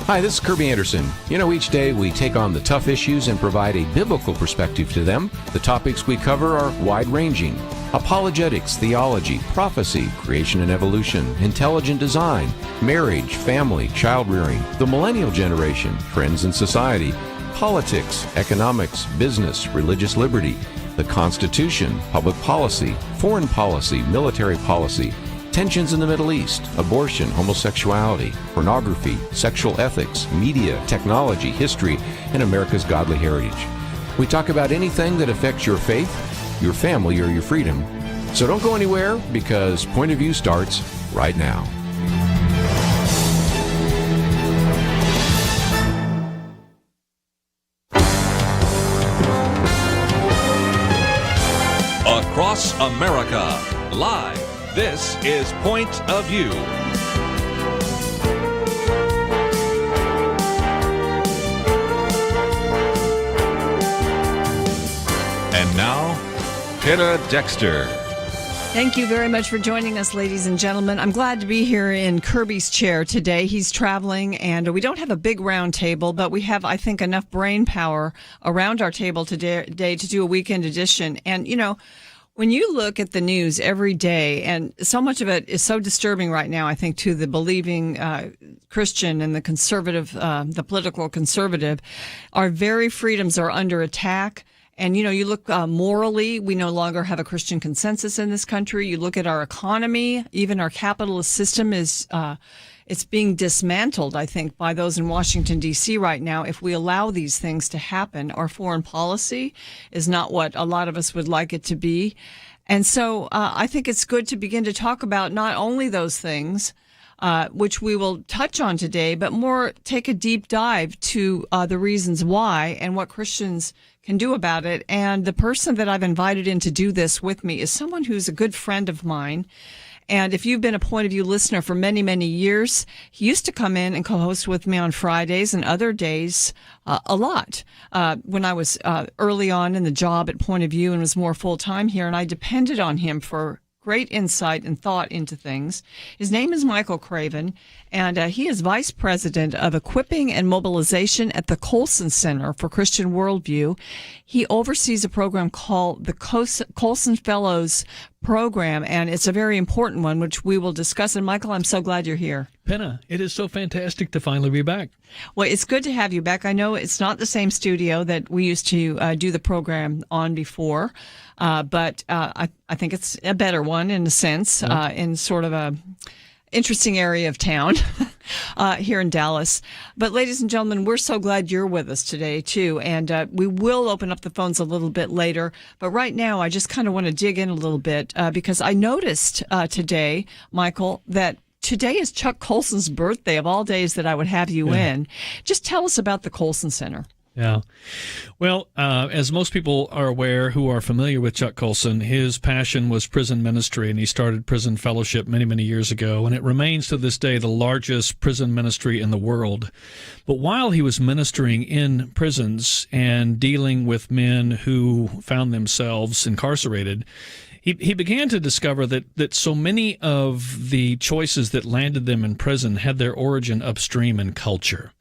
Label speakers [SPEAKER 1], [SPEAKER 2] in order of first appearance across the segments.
[SPEAKER 1] Hi, this is Kirby Anderson. Each day we take on the tough issues and provide a biblical perspective to them. The topics we cover are wide-ranging: apologetics, theology, prophecy, creation and evolution, intelligent design, marriage, family, child-rearing, the millennial generation, trends in society, politics, economics, business, religious liberty, the Constitution, public policy, foreign policy, military policy, tensions in the Middle East, abortion, homosexuality, pornography, sexual ethics, media, technology, history, and America's godly heritage. We talk about anything that affects your faith, your family, or your freedom. So don't go anywhere, because Point of View starts right now.
[SPEAKER 2] Across America, live. This is Point of View. And now, Penna Dexter.
[SPEAKER 3] Thank you very much for joining us, ladies and gentlemen. I'm glad to be here in Kirby's chair today. He's traveling, and we don't have a big round table, but we have, I think, enough brain power around our table today to do a weekend edition. And, when you look at the news every day, and so much of it is so disturbing right now, I think, to the believing Christian and the conservative, the political conservative, our very freedoms are under attack. And, you look morally, we no longer have a Christian consensus in this country. You look at our economy, even our capitalist system is it's being dismantled, I think, by those in Washington, D.C. right now. If we allow these things to happen, our foreign policy is not what a lot of us would like it to be. And so I think it's good to begin to talk about not only those things, which we will touch on today, but more take a deep dive to the reasons why and what Christians can do about it. And the person that I've invited in to do this with me is someone who's a good friend of mine. And if you've been a Point of View listener for many, many years, he used to come in and co-host with me on Fridays and other days a lot when I was early on in the job at Point of View and was more full-time here. And I depended on him for great insight and thought into things. His name is Michael Craven, and he is Vice President of Equipping and Mobilization at the Colson Center for Christian Worldview. He oversees a program called the Colson Fellows Program, and it's a very important one, which we will discuss. And Michael, I'm so glad you're here.
[SPEAKER 4] Penna, it is so fantastic to finally be back.
[SPEAKER 3] Well, it's good to have you back. I know it's not the same studio that we used to do the program on before, but I think it's a better one in a sense, in sort of a interesting area of town here in Dallas. But ladies and gentlemen, we're so glad you're with us today too. And we will open up the phones a little bit later. But right now, I just kind of want to dig in a little bit because I noticed today, Michael, that today is Chuck Colson's birthday, of all days that I would have you in. Just tell us about the Colson Center.
[SPEAKER 4] Yeah. Well, as most people are aware who are familiar with Chuck Colson, his passion was prison ministry, and he started prison fellowship many, many years ago, and it remains to this day the largest prison ministry in the world. But while he was ministering in prisons and dealing with men who found themselves incarcerated, he began to discover that so many of the choices that landed them in prison had their origin upstream in culture,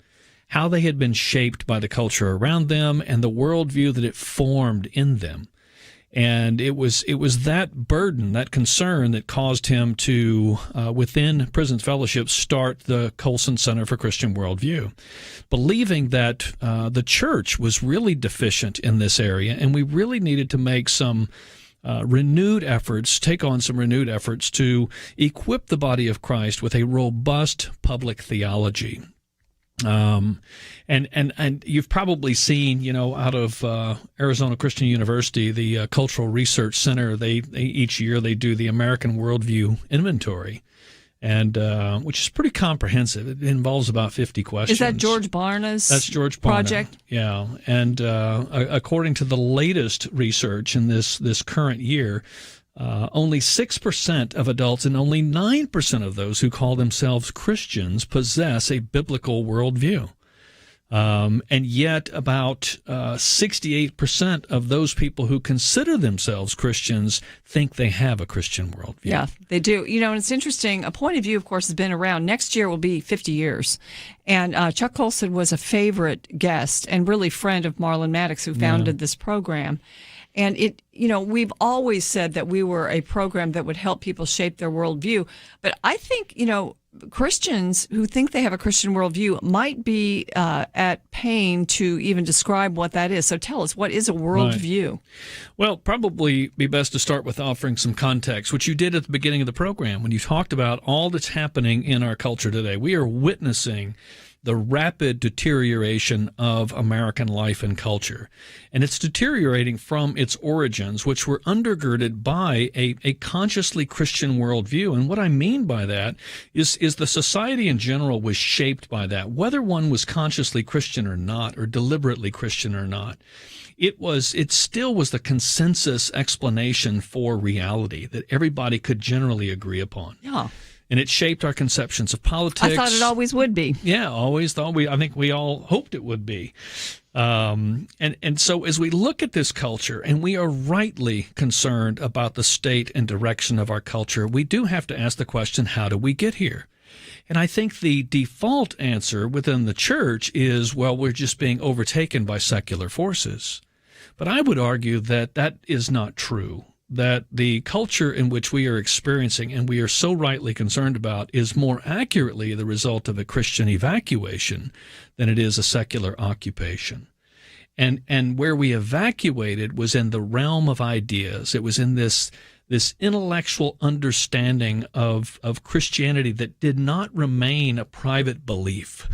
[SPEAKER 4] how they had been shaped by the culture around them and the worldview that it formed in them. And it was that burden, that concern, that caused him to, within Prison Fellowship, start the Colson Center for Christian Worldview, believing that the church was really deficient in this area, and we really needed to make some take on some renewed efforts to equip the body of Christ with a robust public theology. And you've probably seen, out of Arizona Christian University, the Cultural Research Center, they each year they do the American Worldview Inventory, and which is pretty comprehensive. It involves about 50 questions.
[SPEAKER 3] Is that George Barna's
[SPEAKER 4] That's George Barna.
[SPEAKER 3] Project?
[SPEAKER 4] Yeah, and according to the latest research in this current year, only 6% of adults and only 9% of those who call themselves Christians possess a biblical worldview. And yet about 68% of those people who consider themselves Christians think they have a Christian worldview.
[SPEAKER 3] Yeah, they do. And it's interesting. A point of view, of course, has been around. Next year will be 50 years. And Chuck Colson was a favorite guest and really friend of Marlon Maddox, who founded this program. And we've always said that we were a program that would help people shape their worldview. But I think, Christians who think they have a Christian worldview might be at pain to even describe what that is. So tell us, what is a worldview?
[SPEAKER 4] Right. Well, probably be best to start with offering some context, which you did at the beginning of the program when you talked about all that's happening in our culture today. We are witnessing the rapid deterioration of American life and culture. And it's deteriorating from its origins, which were undergirded by a consciously Christian worldview. And what I mean by that is the society in general was shaped by that, whether one was consciously Christian or not, or deliberately Christian or not. It still was the consensus explanation for reality that everybody could generally agree upon.
[SPEAKER 3] Yeah.
[SPEAKER 4] And it shaped our conceptions of politics.
[SPEAKER 3] I thought it always would be.
[SPEAKER 4] Yeah, always thought. I think we all hoped it would be. And so as we look at this culture, and we are rightly concerned about the state and direction of our culture, we do have to ask the question, how do we get here? And I think the default answer within the church is, well, we're just being overtaken by secular forces. But I would argue that that is not true. That the culture in which we are experiencing and we are so rightly concerned about is more accurately the result of a Christian evacuation than it is a secular occupation. And where we evacuated was in the realm of ideas. It was in this intellectual understanding of Christianity that did not remain a private belief.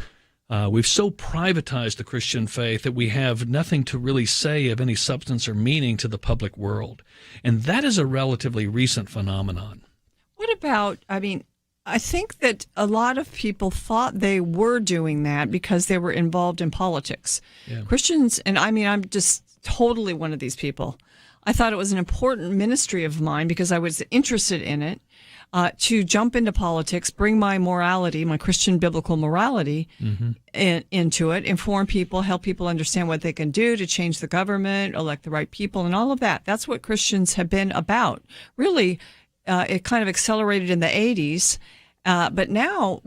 [SPEAKER 4] We've so privatized the Christian faith that we have nothing to really say of any substance or meaning to the public world. And that is a relatively recent phenomenon.
[SPEAKER 3] What about, I think that a lot of people thought they were doing that because they were involved in politics.
[SPEAKER 4] Yeah.
[SPEAKER 3] Christians, and I'm just totally one of these people. I thought it was an important ministry of mine because I was interested in it. To jump into politics, bring my morality, my Christian biblical morality into it, inform people, help people understand what they can do to change the government, elect the right people, and all of that. That's what Christians have been about. Really, it kind of accelerated in the 80s, but now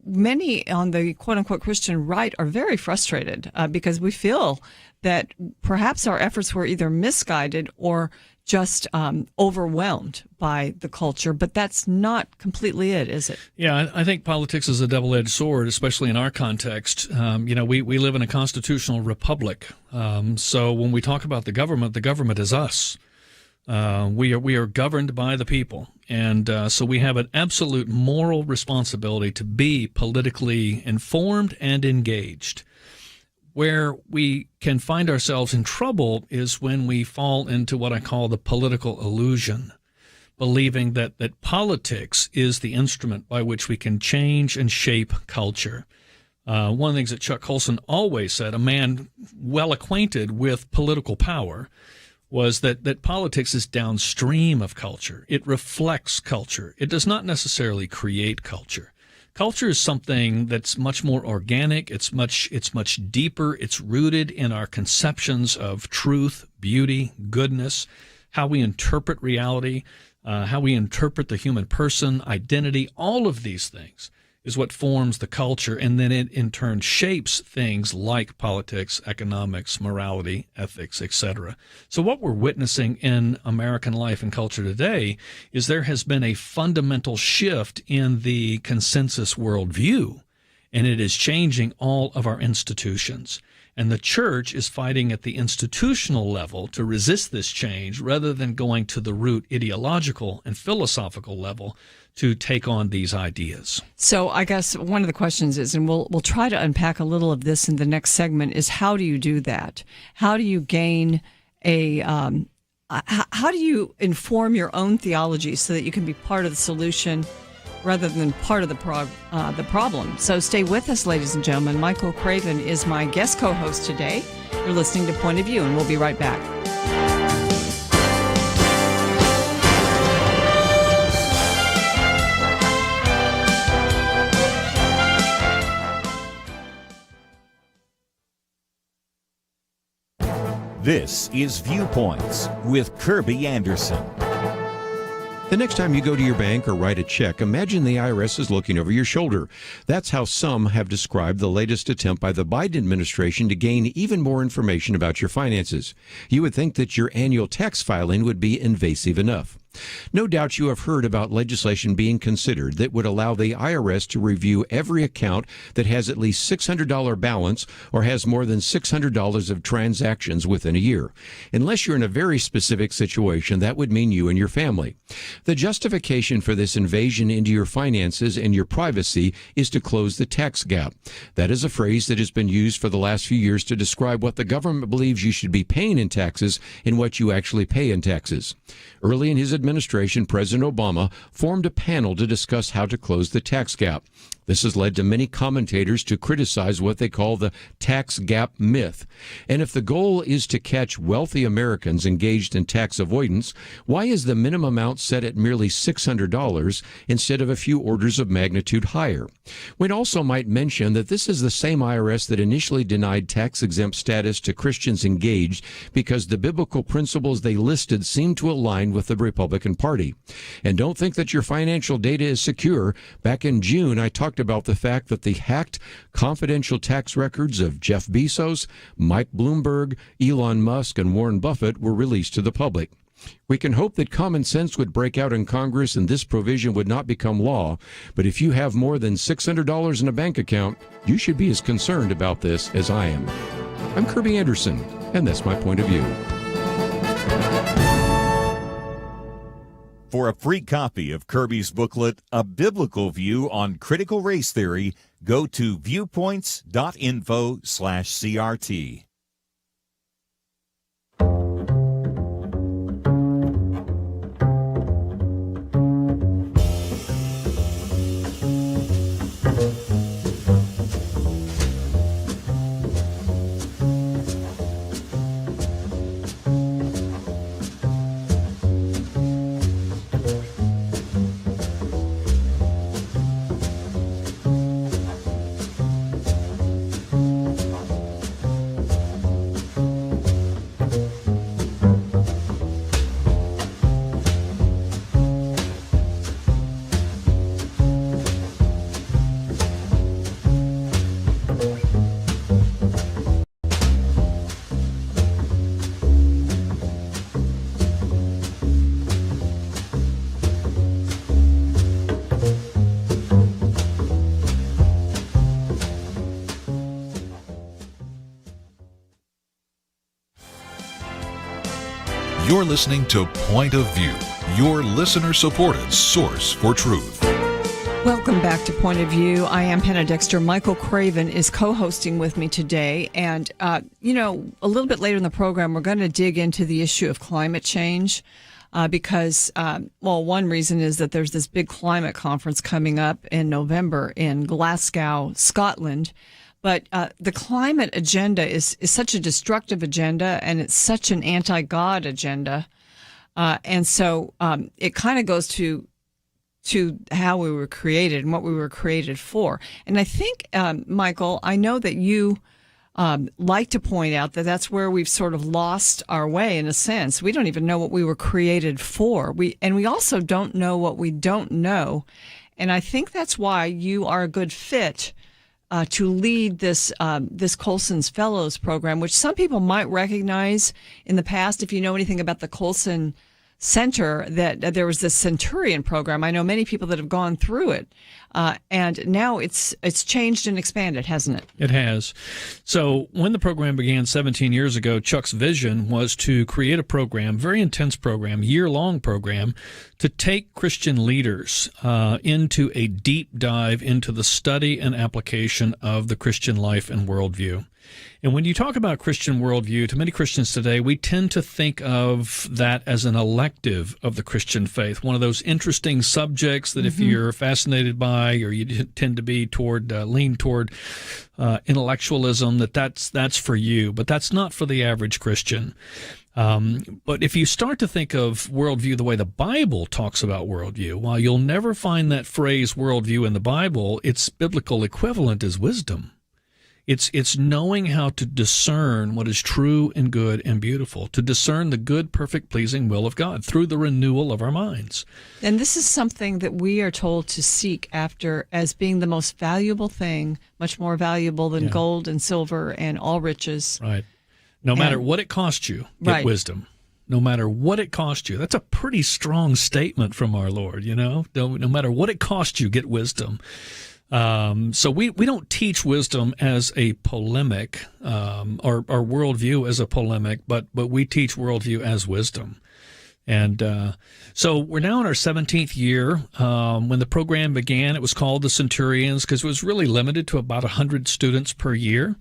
[SPEAKER 3] many on the quote-unquote Christian right are very frustrated because we feel that perhaps our efforts were either misguided or just overwhelmed by the culture, but that's not completely it, is it?
[SPEAKER 4] Yeah, I think politics is a double-edged sword, especially in our context. We live in a constitutional republic, so when we talk about the government is us. We are governed by the people, and so we have an absolute moral responsibility to be politically informed and engaged. Where we can find ourselves in trouble is when we fall into what I call the political illusion, believing that politics is the instrument by which we can change and shape culture. One of the things that Chuck Colson always said, a man well acquainted with political power, was that politics is downstream of culture. It reflects culture. It does not necessarily create culture. Culture is something that's much more organic. It's much deeper. It's rooted in our conceptions of truth, beauty, goodness, how we interpret reality, how we interpret the human person, identity. All of these things is what forms the culture, and then it in turn shapes things like politics, economics, morality, ethics, etc. So what we're witnessing in American life and culture today is there has been a fundamental shift in the consensus worldview, and it is changing all of our institutions. And the church is fighting at the institutional level to resist this change rather than going to the root ideological and philosophical level to take on these ideas.
[SPEAKER 3] So I guess one of the questions is, and we'll try to unpack a little of this in the next segment, is how do you do that? How do you gain how do you inform your own theology so that you can be part of the solution rather than part of the problem? So stay with us, ladies and gentlemen. Michael Craven is my guest co-host today. You're listening to Point of View, and we'll be right back.
[SPEAKER 5] This is Viewpoints with Kirby Anderson.
[SPEAKER 1] The next time you go to your bank or write a check, imagine the IRS is looking over your shoulder. That's how some have described the latest attempt by the Biden administration to gain even more information about your finances. You would think that your annual tax filing would be invasive enough. No doubt you have heard about legislation being considered that would allow the IRS to review every account that has at least $600 balance or has more than $600 of transactions within a year. Unless you're in a very specific situation, that would mean you and your family. The justification for this invasion into your finances and your privacy is to close the tax gap. That is a phrase that has been used for the last few years to describe what the government believes you should be paying in taxes and what you actually pay in taxes. Early in his administration, President Obama formed a panel to discuss how to close the tax gap. This has led to many commentators to criticize what they call the tax gap myth. And if the goal is to catch wealthy Americans engaged in tax avoidance, why is the minimum amount set at merely $600 instead of a few orders of magnitude higher? We'd also might mention that this is the same IRS that initially denied tax-exempt status to Christians engaged because the biblical principles they listed seemed to align with the Republican Party. And don't think that your financial data is secure. Back in June, I talked about the fact that the hacked confidential tax records of Jeff Bezos, Mike Bloomberg, Elon Musk, and Warren Buffett were released to the public. We can hope that common sense would break out in Congress and this provision would not become law. But if you have more than $600 in a bank account, you should be as concerned about this as I am. I'm Kirby Anderson, and that's my point of view.
[SPEAKER 5] For a free copy of Kirby's booklet, A Biblical View on Critical Race Theory, go to viewpoints.info/CRT.
[SPEAKER 2] You're listening to Point of View, your listener-supported source for truth.
[SPEAKER 3] Welcome back to Point of View. I am Penna Dexter. Michael Craven is co-hosting with me today. And, a little bit later in the program, we're going to dig into the issue of climate change because, one reason is that there's this big climate conference coming up in November in Glasgow, Scotland. But the climate agenda is such a destructive agenda, and it's such an anti-God agenda. And so it kind of goes to how we were created and what we were created for. And I think, Michael, I know that you like to point out that that's where we've sort of lost our way in a sense. We don't even know what we were created for. We also don't know what we don't know. And I think that's why you are a good fit to lead this Colson's Fellows program, which some people might recognize in the past. If you know anything about the Colson Center, that there was this Centurion program. I know many people that have gone through it, and now it's changed and expanded, hasn't it?
[SPEAKER 4] It has. So when the program began 17 years ago, Chuck's vision was to create a program, very intense program, year-long program, to take Christian leaders into a deep dive into the study and application of the Christian life and worldview. And when you talk about Christian worldview, to many Christians today, we tend to think of that as an elective of the Christian faith, one of those interesting subjects that if you're fascinated by or you tend to be lean toward intellectualism, that's for you. But that's not for the average Christian. But if you start to think of worldview the way the Bible talks about worldview, while you'll never find that phrase worldview in the Bible, its biblical equivalent is wisdom. It's knowing how to discern what is true and good and beautiful, to discern the good, perfect, pleasing will of God through the renewal of our minds.
[SPEAKER 3] And this is something that we are told to seek after as being the most valuable thing, much more valuable than gold and silver and all riches.
[SPEAKER 4] Right. No matter what it costs you, get wisdom. No matter what it costs you. That's a pretty strong statement from our Lord, No matter what it costs you, get wisdom. So we don't teach wisdom as a polemic, or worldview as a polemic, but we teach worldview as wisdom. And so we're now in our 17th year. When the program began, it was called the Centurions because it was really limited to about 100 students per year.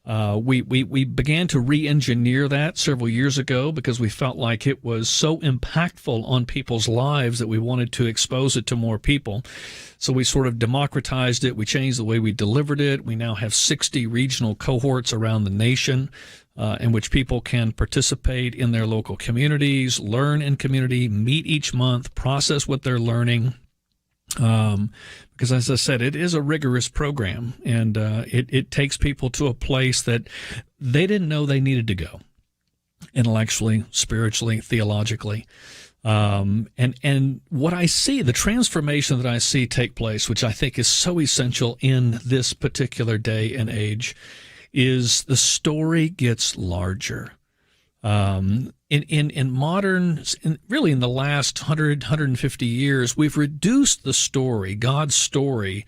[SPEAKER 4] We began to re-engineer that several years ago because we felt like it was so impactful on people's lives that we wanted to expose it to more people. So we sort of democratized it. We changed the way we delivered it. We now have 60 regional cohorts around the nation in which people can participate in their local communities, learn in community, meet each month, process what they're learning. Because as I said, it is a rigorous program, and it takes people to a place that they didn't know they needed to go, intellectually, spiritually, theologically. And what I see, the transformation that I see take place, which I think is so essential in this particular day and age, is the story gets larger. In modern, really in the last 150 years, we've reduced the story, God's story,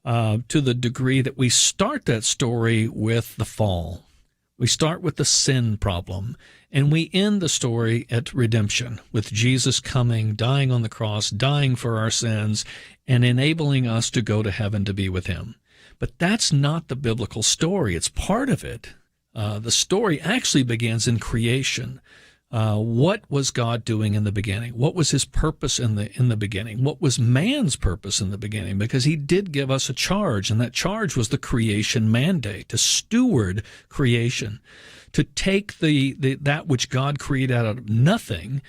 [SPEAKER 4] to the degree that we start that story with the fall. We start with the sin problem, and we end the story at redemption, with Jesus coming, dying on the cross, dying for our sins, and enabling us to go to heaven to be with him. But that's not the biblical story. It's part of it. The story actually begins in creation. What was God doing in the beginning? What was his purpose in the beginning? What was man's purpose in the beginning? Because he did give us a charge, and that charge was the creation mandate, to steward creation, to take that which God created out of nothing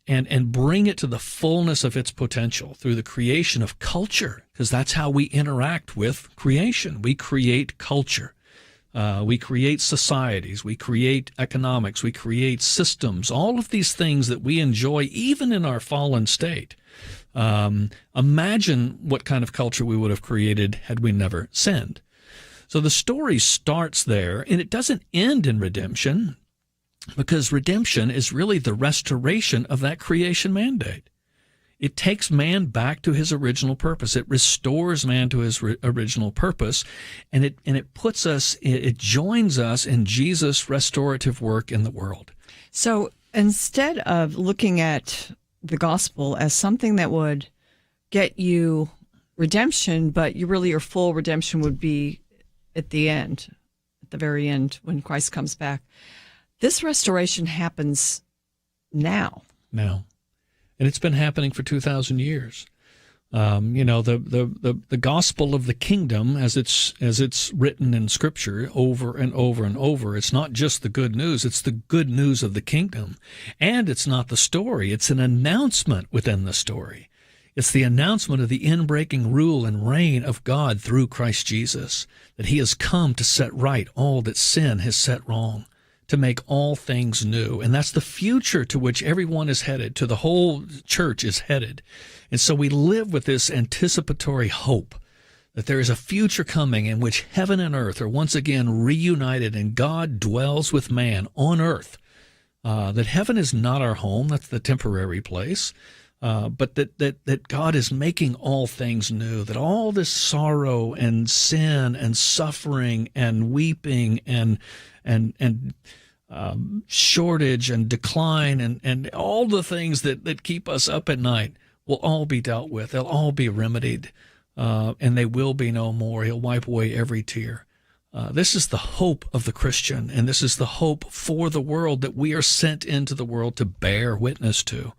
[SPEAKER 4] and bring it to the fullness of its potential through the creation of culture, because that's how we interact with creation. We create culture. We create societies, we create economics, we create systems, all of these things that we enjoy even in our fallen state. Imagine what kind of culture we would have created had we never sinned. So the story starts there, and it doesn't end in redemption, because redemption is really the restoration of that creation mandate. It takes man back to his original purpose. It restores man to his original purpose, and it puts us, it joins us in Jesus' restorative work in the world.
[SPEAKER 3] So instead of looking at the gospel as something that would get you redemption, but your full redemption would be at the end, at the very end when Christ comes back, this restoration happens now.
[SPEAKER 4] Now. And it's been happening for 2,000 years. The gospel of the kingdom, as it's written in Scripture over and over and over, it's not just the good news, it's the good news of the kingdom. And it's not the story, it's an announcement within the story. It's the announcement of the inbreaking rule and reign of God through Christ Jesus, that he has come to set right all that sin has set wrong, to make all things new. And that's the future to which everyone is headed, to the whole church is headed. And so we live with this anticipatory hope that there is a future coming in which heaven and earth are once again reunited and God dwells with man on earth. That heaven is not our home, that's the temporary place, but that God is making all things new, that all this sorrow and sin and suffering and weeping and shortage and decline and all the things that keep us up at night will all be dealt with. They'll all be remedied, and they will be no more. He'll wipe away every tear. This is the hope of the Christian, and this is the hope for the world that we are sent into the world to bear witness to.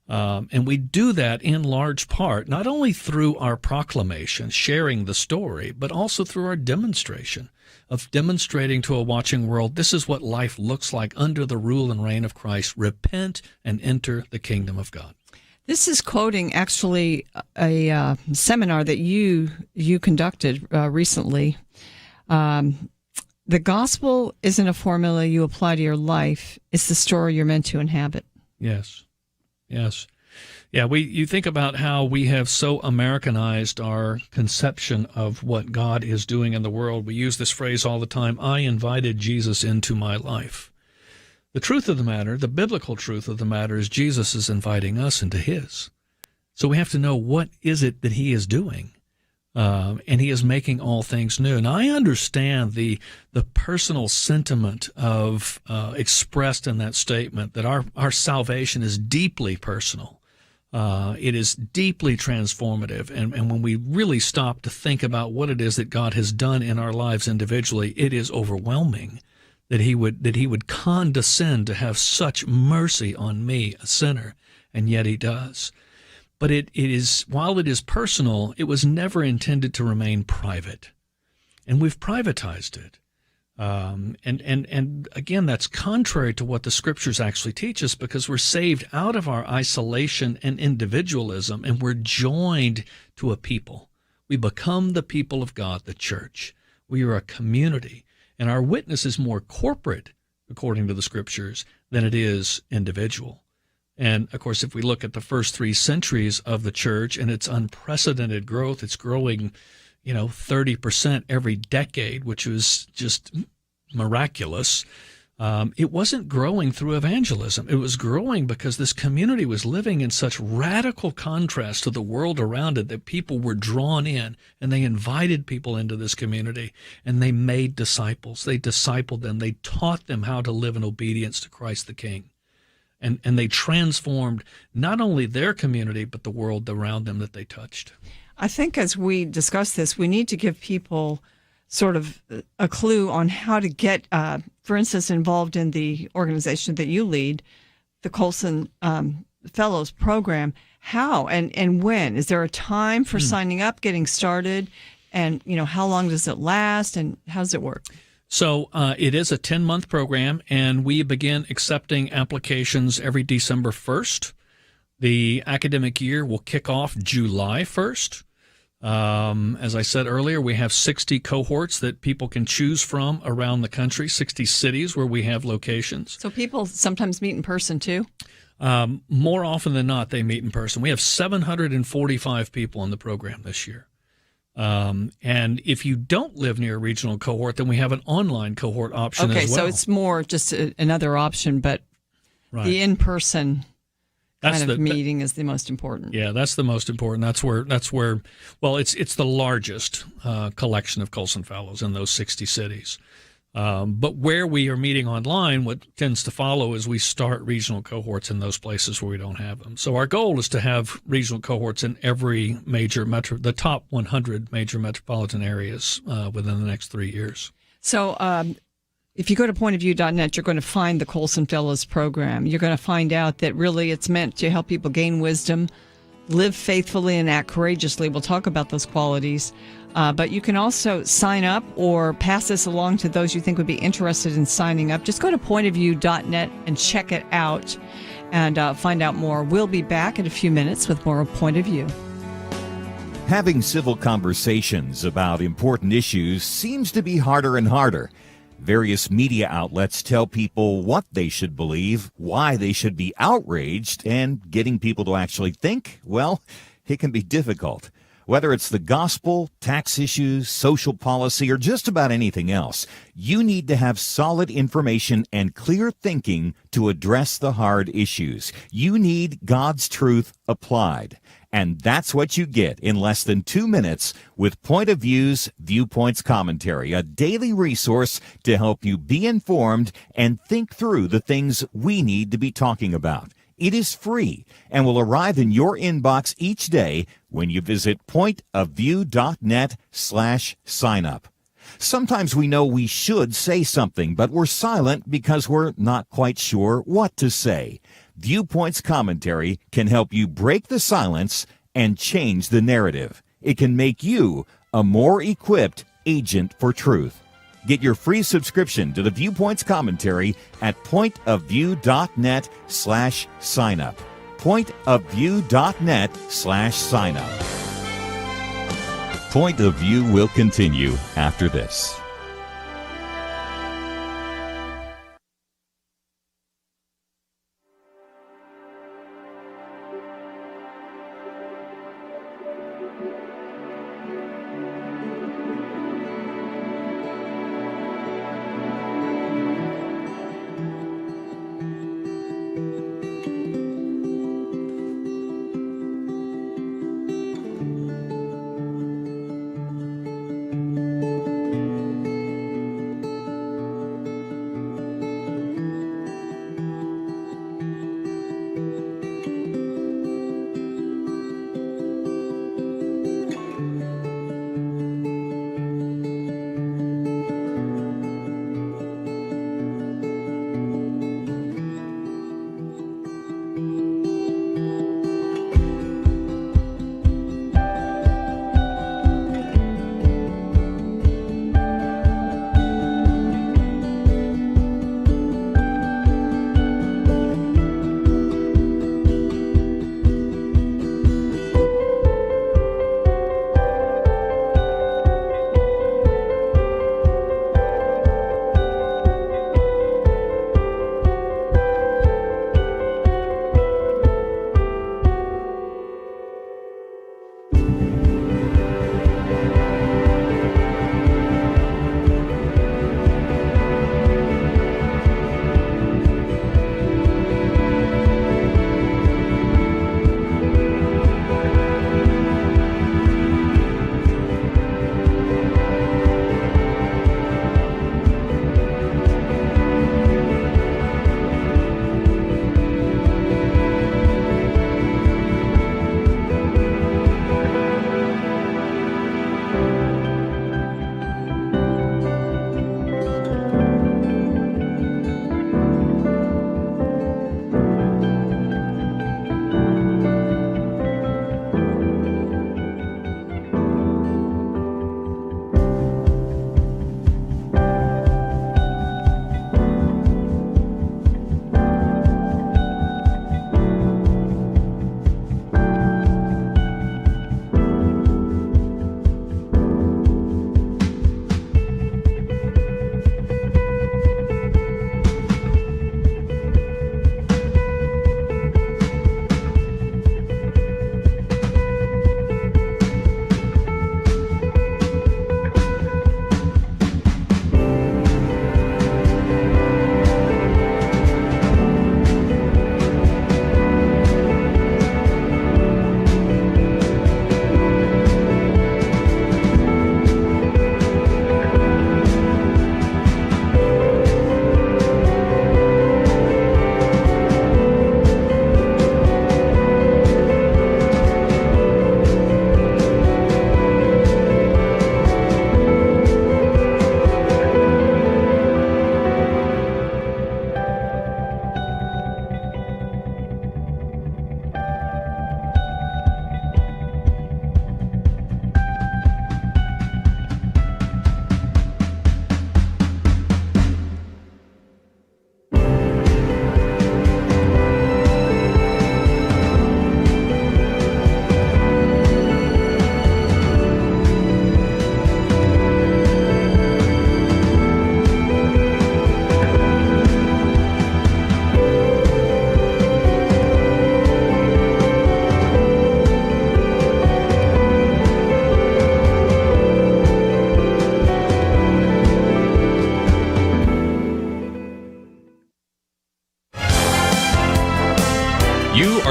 [SPEAKER 4] And we do that in large part, not only through our proclamation, sharing the story, but also through our demonstration of demonstrating to a watching world, this is what life looks like under the rule and reign of Christ. Repent and enter the kingdom of God.
[SPEAKER 3] This is quoting actually a seminar that you conducted recently. The gospel isn't a formula you apply to your life. It's the story you're meant to inhabit.
[SPEAKER 4] Yes. Yeah, you think about how we have so Americanized our conception of what God is doing in the world. We use this phrase all the time, I invited Jesus into my life. The truth of the matter, the biblical truth of the matter, is Jesus is inviting us into his. So we have to know, what is it that he is doing? And he is making all things new. And I understand the personal sentiment of expressed in that statement, that our salvation is deeply personal. It is deeply transformative. And when we really stop to think about what it is that God has done in our lives individually, it is overwhelming that he would condescend to have such mercy on me, a sinner, and yet he does. But it is, while it is personal, it was never intended to remain private. And we've privatized it. And again, that's contrary to what the scriptures actually teach us, because we're saved out of our isolation and individualism, and we're joined to a people. We become the people of God, the church. We are a community, and our witness is more corporate, according to the scriptures, than it is individual. And, of course, if we look at the first 3 centuries of the church and its unprecedented growth, it's growing 30% every decade, which was just miraculous. It wasn't growing through evangelism. It was growing because this community was living in such radical contrast to the world around it that people were drawn in, and they invited people into this community, and they made disciples. They discipled them. They taught them how to live in obedience to Christ the King. And they transformed not only their community, but the world around them that they touched.
[SPEAKER 3] I think as we discuss this, we need to give people sort of a clue on how to get, for instance, involved in the organization that you lead, the Colson Fellows Program. How and when? Is there a time for signing up, getting started? And, how long does it last, and how does it work?
[SPEAKER 4] So it is a 10-month program, and we begin accepting applications every December 1st. The academic year will kick off July 1st. As I said earlier, we have 60 cohorts that people can choose from around the country, 60 cities where we have locations.
[SPEAKER 3] So people sometimes meet in person, too?
[SPEAKER 4] More often than not, they meet in person. We have 745 people in the program this year. And if you don't live near a regional cohort, then we have an online cohort option as well.
[SPEAKER 3] Okay, so it's more just another option, but
[SPEAKER 4] right.
[SPEAKER 3] The in-person kind of meeting is the most important.
[SPEAKER 4] Yeah, that's the most important. That's where. Well, it's the largest collection of Colson Fellows in those 60 cities. But where we are meeting online, what tends to follow is we start regional cohorts in those places where we don't have them. So our goal is to have regional cohorts in every major the top 100 major metropolitan areas within the next 3 years.
[SPEAKER 3] So if you go to pointofview.net, you're going to find the Colson Fellows Program. You're going to find out that really it's meant to help people gain wisdom, live faithfully, and act courageously. We'll talk about those qualities. But you can also sign up or pass this along to those you think would be interested in signing up. Just go to pointofview.net and check it out and find out more. We'll be back in a few minutes with more of Point of View.
[SPEAKER 5] Having civil conversations about important issues seems to be harder and harder. Various media outlets tell people what they should believe, why they should be outraged, and getting people to actually think, well, it can be difficult. Whether it's the gospel, tax issues, social policy, or just about anything else, you need to have solid information and clear thinking to address the hard issues. You need God's truth applied. And that's what you get in less than 2 minutes with Point of View's Viewpoints Commentary, a daily resource to help you be informed and think through the things we need to be talking about. It is free and will arrive in your inbox each day when you visit pointofview.net/signup. Sometimes we know we should say something, but we're silent because we're not quite sure what to say. Viewpoints Commentary can help you break the silence and change the narrative. It can make you a more equipped agent for truth. Get your free subscription to the Viewpoints Commentary at pointofview.net/signup. Pointofview.net/signup. Point of View will continue after this.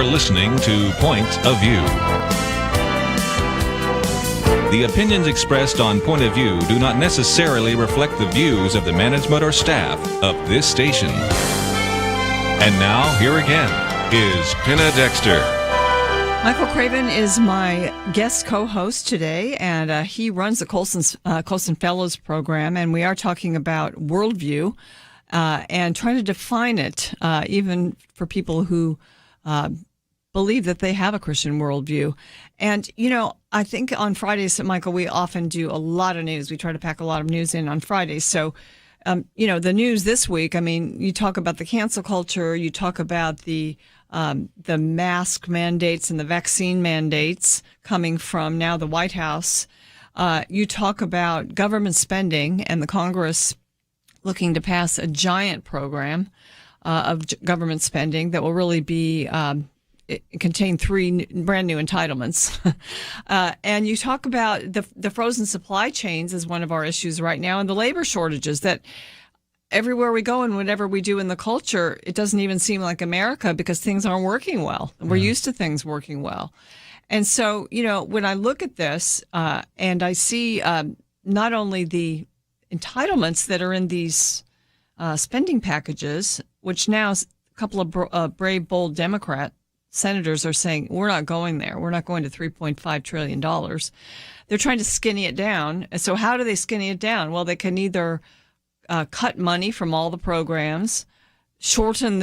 [SPEAKER 2] You're listening to Point of View. The opinions expressed on Point of View do not necessarily reflect the views of the management or staff of this station. And now, here again, is Penna Dexter.
[SPEAKER 3] Michael Craven is my guest co-host today, and he runs the Colson Fellows program, and we are talking about worldview and trying to define it, even for people who believe that they have a Christian worldview. And, I think on Fridays, Michael, we often do a lot of news. We try to pack a lot of news in on Fridays. So, the news this week, you talk about the cancel culture, you talk about the mask mandates and the vaccine mandates coming from now the White House. You talk about government spending and the Congress looking to pass a giant program of government spending that will really be contain 3 brand new entitlements. And you talk about the frozen supply chains as one of our issues right now, and the labor shortages that everywhere we go and whatever we do in the culture, it doesn't even seem like America because things aren't working well. We're used to things working well. And so, when I look at this and I see not only the entitlements that are in these spending packages, which now a couple of brave, bold Democrat senators are saying, we're not going there. We're not going to $3.5 trillion. They're trying to skinny it down. So how do they skinny it down? Well, they can either cut money from all the programs, shorten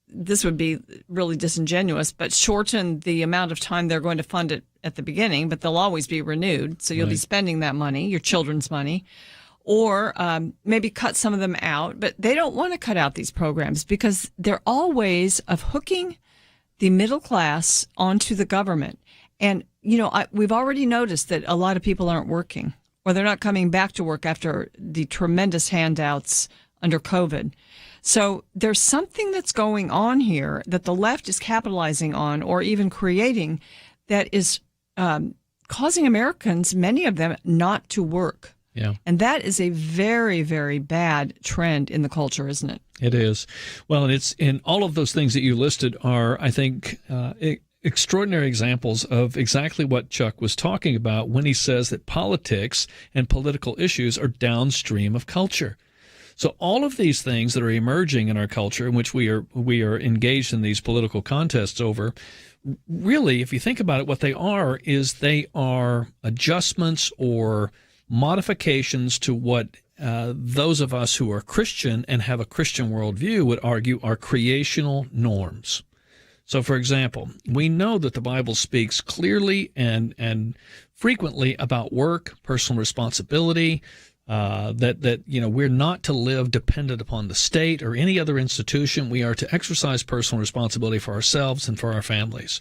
[SPEAKER 3] this would be really disingenuous, but shorten the amount of time they're going to fund it at the beginning, but they'll always be renewed. So you'll be spending that money, your children's money, or maybe cut some of them out. But they don't want to cut out these programs because they're all ways of hooking the middle class onto the government. And, we've already noticed that a lot of people aren't working or they're not coming back to work after the tremendous handouts under COVID. So there's something that's going on here that the left is capitalizing on or even creating that is causing Americans, many of them, not to work.
[SPEAKER 4] Yeah.
[SPEAKER 3] And that is a very, very bad trend in the culture, isn't it?
[SPEAKER 4] It is. Well, and it's in all of those things that you listed are, I think, extraordinary examples of exactly what Chuck was talking about when he says that politics and political issues are downstream of culture. So all of these things that are emerging in our culture, in which we are engaged in these political contests over, really, if you think about it, what they are is they are adjustments or modifications to what those of us who are Christian and have a Christian worldview would argue are creational norms. So, for example, we know that the Bible speaks clearly and frequently about work, personal responsibility, that we're not to live dependent upon the state or any other institution. We are to exercise personal responsibility for ourselves and for our families.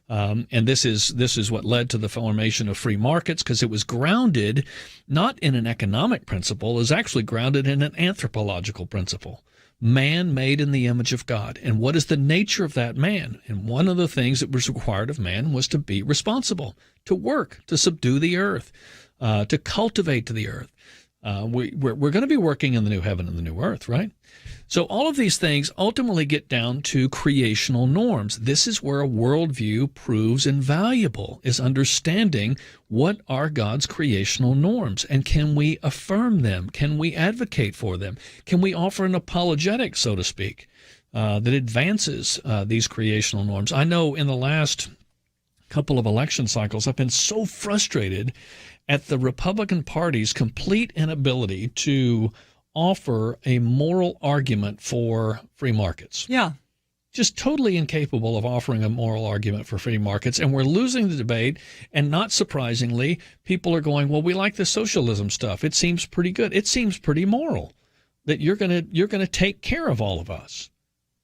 [SPEAKER 4] And this is what led to the formation of free markets, because it was grounded not in an economic principle, it was actually grounded in an anthropological principle. Man made in the image of God. And what is the nature of that man? And one of the things that was required of man was to be responsible, to work, to subdue the earth, to cultivate the earth. We're going to be working in the new heaven and the new earth, right? So all of these things ultimately get down to creational norms. This is where a worldview proves invaluable, is understanding what are God's creational norms, and can we affirm them? Can we advocate for them? Can we offer an apologetic, so to speak, that advances these creational norms? I know in the last couple of election cycles, I've been so frustrated at the Republican Party's complete inability to offer a moral argument for free markets.
[SPEAKER 3] Yeah.
[SPEAKER 4] Just totally incapable of offering a moral argument for free markets. And we're losing the debate. And not surprisingly, people are going, well, we like the socialism stuff. It seems pretty good. It seems pretty moral that you're going to take care of all of us.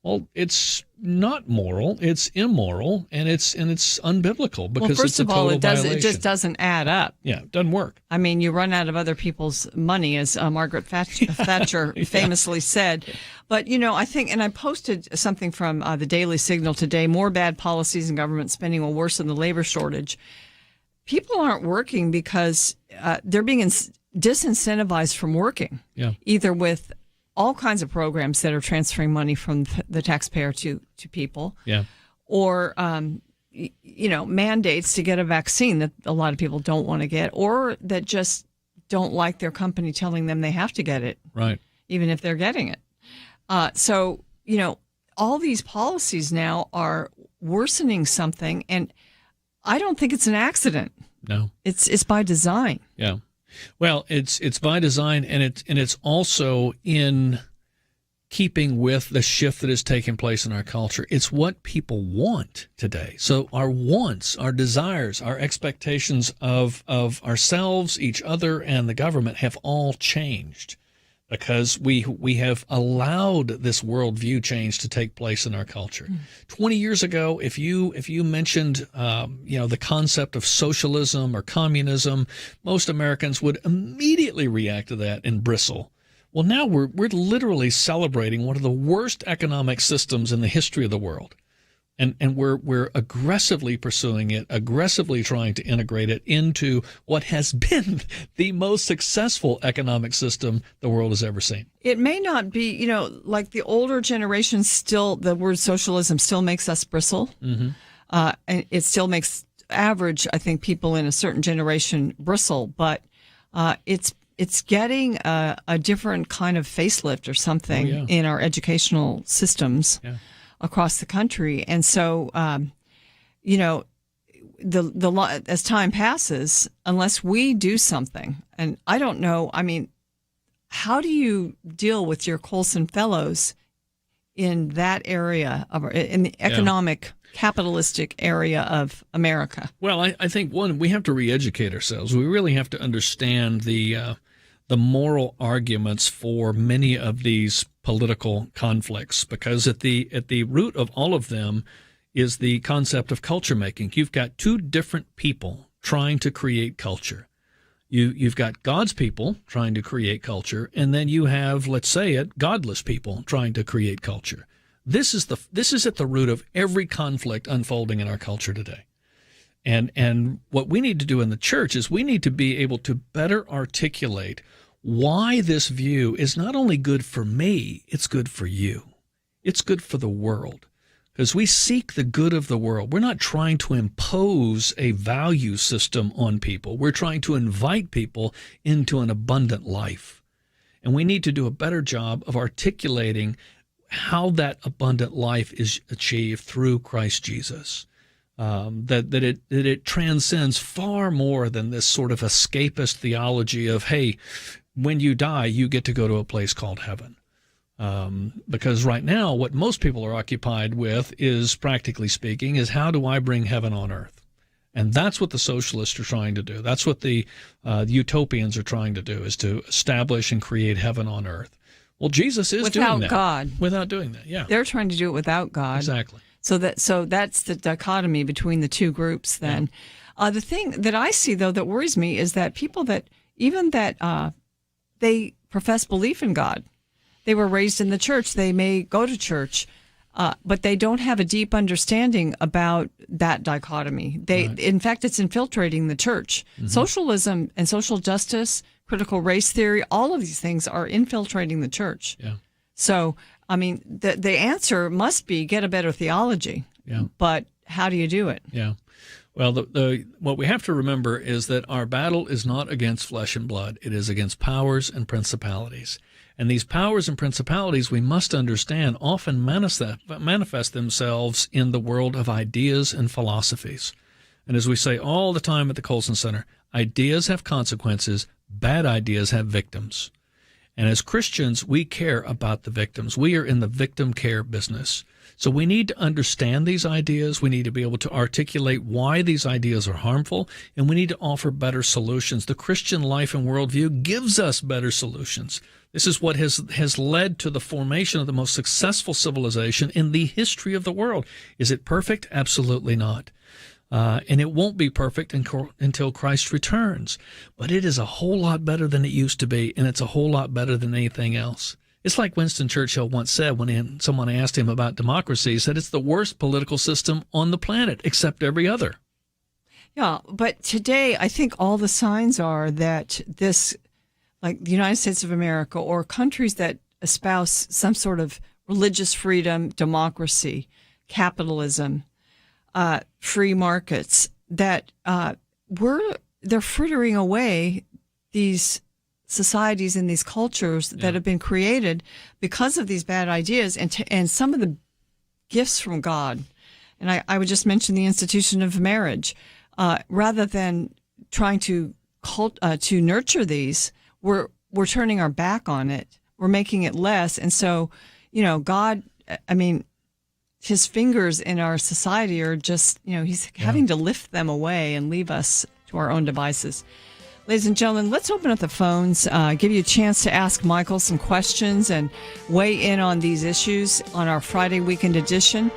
[SPEAKER 4] Well, it's not moral, it's immoral, and it's unbiblical because
[SPEAKER 3] first
[SPEAKER 4] it's a
[SPEAKER 3] of all,
[SPEAKER 4] total violation.
[SPEAKER 3] it just doesn't add up.
[SPEAKER 4] Yeah, it doesn't work.
[SPEAKER 3] I mean, you run out of other people's money, as Margaret Thatcher famously said. But, I think, and I posted something from the Daily Signal today, more bad policies and government spending will worsen the labor shortage. People aren't working because they're being disincentivized from working, either with all kinds of programs that are transferring money from the taxpayer to people, or mandates to get a vaccine that a lot of people don't want to get, or that just don't like their company telling them they have to get it,
[SPEAKER 4] right?
[SPEAKER 3] Even if they're getting it. So all these policies now are worsening something, and I don't think it's an accident.
[SPEAKER 4] No,
[SPEAKER 3] it's by design.
[SPEAKER 4] Yeah, well, it's by design, and it's also in keeping with the shift that has taken place in our culture. It's what people want today. So our wants, our desires, our expectations of ourselves, each other, and the government have all changed because we have allowed this worldview change to take place in our culture. 20 years ago, if you mentioned the concept of socialism or communism, most Americans would immediately react to that and bristle. Well, now we're literally celebrating one of the worst economic systems in the history of the world. And we're aggressively pursuing it, aggressively trying to integrate it into what has been the most successful economic system the world has ever seen.
[SPEAKER 3] It may not be, like the older generation still, the word socialism still makes us bristle. Mm-hmm. And it still makes average, I think, people in a certain generation bristle, but it's getting a different kind of facelift or something in our educational systems across the country. And so, as time passes, unless we do something, and I don't know, how do you deal with your Colson Fellows in that area, in the economic capitalistic area of America?
[SPEAKER 4] Well, I think, one, we have to re-educate ourselves. We really have to understand the moral arguments for many of these political conflicts, because at the root of all of them is the concept of culture making. You've got two different people trying to create culture. You've got God's people trying to create culture, and then you have, let's say it, godless people trying to create culture. This is at the root of every conflict unfolding in our culture today. And what we need to do in the church is we need to be able to better articulate why this view is not only good for me, it's good for you. It's good for the world. Because we seek the good of the world. We're not trying to impose a value system on people. We're trying to invite people into an abundant life. And we need to do a better job of articulating how that abundant life is achieved through Christ Jesus. That it transcends far more than this sort of escapist theology of, hey, when you die, you get to go to a place called heaven. Because right now, what most people are occupied with is, practically speaking, is how do I bring heaven on earth? And that's what the socialists are trying to do. That's what the utopians are trying to do, is to establish and create heaven on earth. Well, Jesus is doing that.
[SPEAKER 3] Without God.
[SPEAKER 4] Without doing that, yeah.
[SPEAKER 3] They're trying to do it without God.
[SPEAKER 4] Exactly.
[SPEAKER 3] So that's the dichotomy between the two groups then. Yeah. The thing that I see, though, that worries me is that people that, even that they profess belief in God, they were raised in the church, they may go to church, but they don't have a deep understanding about that dichotomy. In fact, it's infiltrating the church. Mm-hmm. Socialism and social justice, critical race theory, all of these things are infiltrating the church.
[SPEAKER 4] Yeah.
[SPEAKER 3] So, the answer must be get a better theology.
[SPEAKER 4] Yeah.
[SPEAKER 3] But how do you do it?
[SPEAKER 4] Yeah. Well, what we have to remember is that our battle is not against flesh and blood. It is against powers and principalities. And these powers and principalities, we must understand, often manifest themselves in the world of ideas and philosophies. And as we say all the time at the Colson Center, ideas have consequences, bad ideas have victims. And as Christians, we care about the victims. We are in the victim care business. So we need to understand these ideas. We need to be able to articulate why these ideas are harmful, and we need to offer better solutions. The Christian life and worldview gives us better solutions. This is what has led to the formation of the most successful civilization in the history of the world. Is it perfect? Absolutely not. And it won't be perfect until Christ returns. But it is a whole lot better than it used to be, and it's a whole lot better than anything else. It's like Winston Churchill once said when someone asked him about democracy. He said it's the worst political system on the planet, except every other.
[SPEAKER 3] Yeah, but today I think all the signs are that this, like the United States of America or countries that espouse some sort of religious freedom, democracy, capitalism, free markets, that they're frittering away these societies and these cultures that have been created because of these bad ideas and some of the gifts from God. And I would just mention the institution of marriage. Rather than trying to nurture these, we're turning our back on it. We're making it less. And so, God, his fingers in our society are just, he's having to lift them away and leave us to our own devices. Ladies and gentlemen, let's open up the phones, give you a chance to ask Michael some questions and weigh in on these issues on our Friday weekend edition.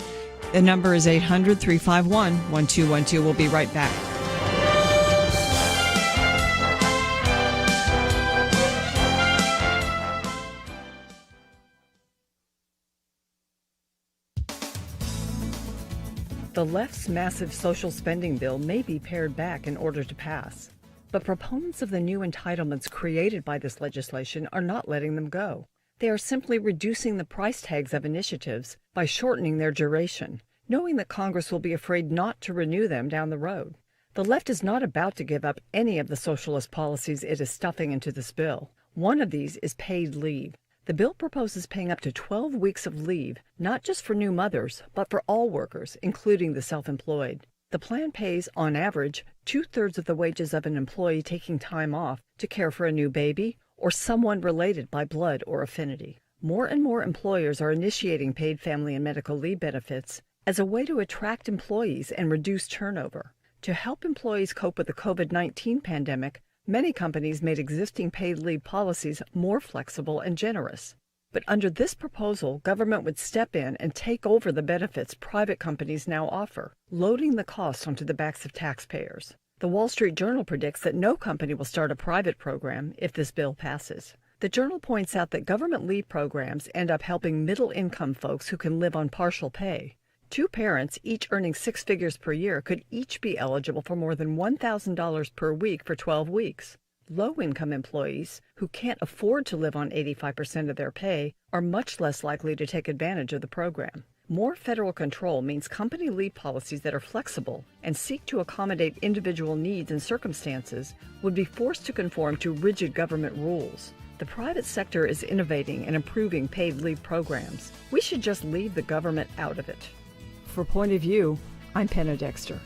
[SPEAKER 3] The number is 800-351-1212. We'll be right back. The left's massive social spending bill may be pared back in order to pass, but proponents of the new entitlements created by this legislation are not letting them go. They are simply reducing the price tags of initiatives by shortening their duration, knowing that Congress will be afraid not to renew them down the road. The left is not about to give up any of the socialist policies it is stuffing into this bill. One of these is paid leave. The bill proposes paying up to 12 weeks of leave, not just for new mothers, but for all workers, including the self-employed. The plan pays, on average, 2/3 of the wages of an employee taking time off to care for a new baby or someone related by blood or affinity. More and more employers are initiating paid family and medical leave benefits as a way to attract employees and reduce turnover. To help employees cope with the COVID-19 pandemic, many companies made existing paid leave policies more flexible and generous. But under this proposal, government would step in and take over the benefits private companies now offer, loading the costs onto the backs of taxpayers. The Wall Street Journal predicts that no company will start a private program if this bill passes. The Journal points out that government leave programs end up helping middle-income folks who can live on partial pay. Two parents, each earning 6 figures per year, could each be eligible for more than $1,000 per week for 12 weeks. Low-income employees, who can't afford to live on 85% of their pay, are much less likely to take advantage of the program. More federal control means company leave policies that are flexible and seek to accommodate individual needs and circumstances would be forced to conform to rigid government rules. The private sector is innovating and improving paid leave programs. We should just leave the government out of it. For Point of View, I'm Penna Dexter.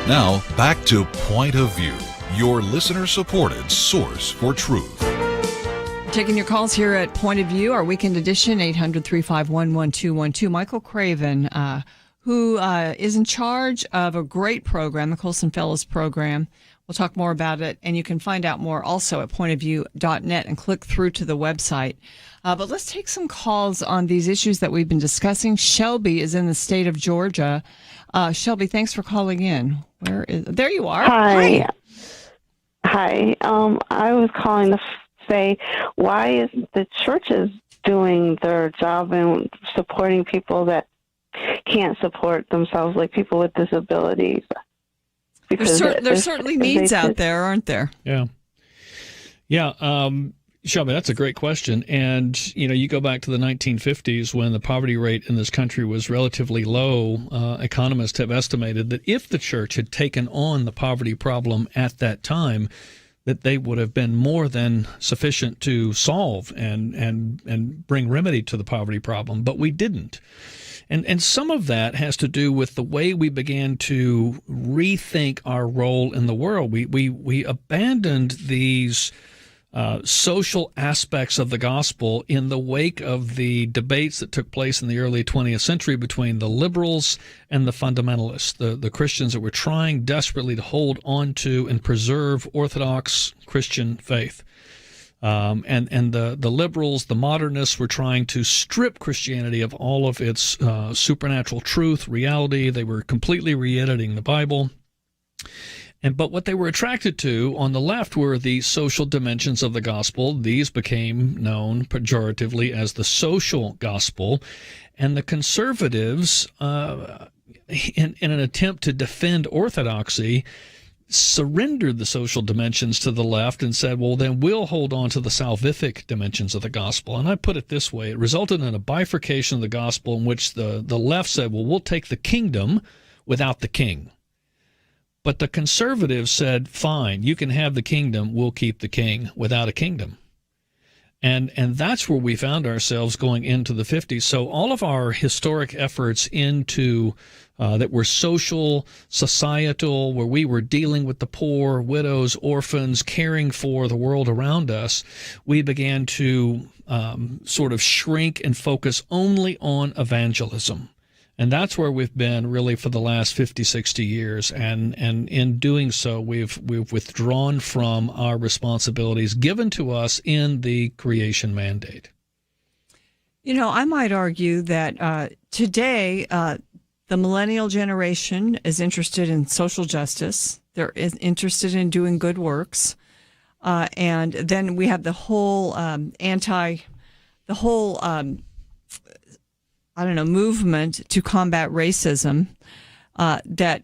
[SPEAKER 2] Now, back to Point of View, your listener-supported source for truth.
[SPEAKER 3] Taking your calls here at Point of View, our weekend edition, 800-351-1212. Michael Craven, who is in charge of a great program, the Colson Fellows Program. We'll talk more about it, and you can find out more also at pointofview.net and click through to the website. But let's take some calls on these issues that we've been discussing. Shelby is in the state of Georgia. Shelby, thanks for calling in. There you are.
[SPEAKER 6] Hi. Hi. I was calling to say, why isn't the churches doing their job and supporting people that can't support themselves, like people with disabilities?
[SPEAKER 3] Because there's certainly needs out there, aren't there?
[SPEAKER 4] Yeah. Yeah. Shelby, that's a great question. And, you go back to the 1950s when the poverty rate in this country was relatively low. Economists have estimated that if the church had taken on the poverty problem at that time, that they would have been more than sufficient to solve and bring remedy to the poverty problem. But we didn't. And some of that has to do with the way we began to rethink our role in the world. We abandoned these social aspects of the gospel in the wake of the debates that took place in the early 20th century between the liberals and the fundamentalists, the Christians that were trying desperately to hold on to and preserve Orthodox Christian faith. And the liberals, the modernists, were trying to strip Christianity of all of its supernatural truth, reality. They were completely re-editing the Bible. But what they were attracted to on the left were the social dimensions of the gospel. These became known pejoratively as the social gospel. And the conservatives, in an attempt to defend orthodoxy, surrendered the social dimensions to the left and said, well, then we'll hold on to the salvific dimensions of the gospel. And I put it this way. It resulted in a bifurcation of the gospel in which the left said, well, we'll take the kingdom without the king. But the conservatives said, fine, you can have the kingdom, we'll keep the king without a kingdom. And that's where we found ourselves going into the 50s. So all of our historic efforts into that were social, societal, where we were dealing with the poor, widows, orphans, caring for the world around us, we began to sort of shrink and focus only on evangelism. And that's where we've been really for the last 50, 60 years. And in doing so, we've withdrawn from our responsibilities given to us in the creation mandate.
[SPEAKER 3] I might argue that today the millennial generation is interested in social justice. They're interested in doing good works. And then we have the whole movement to combat racism, that,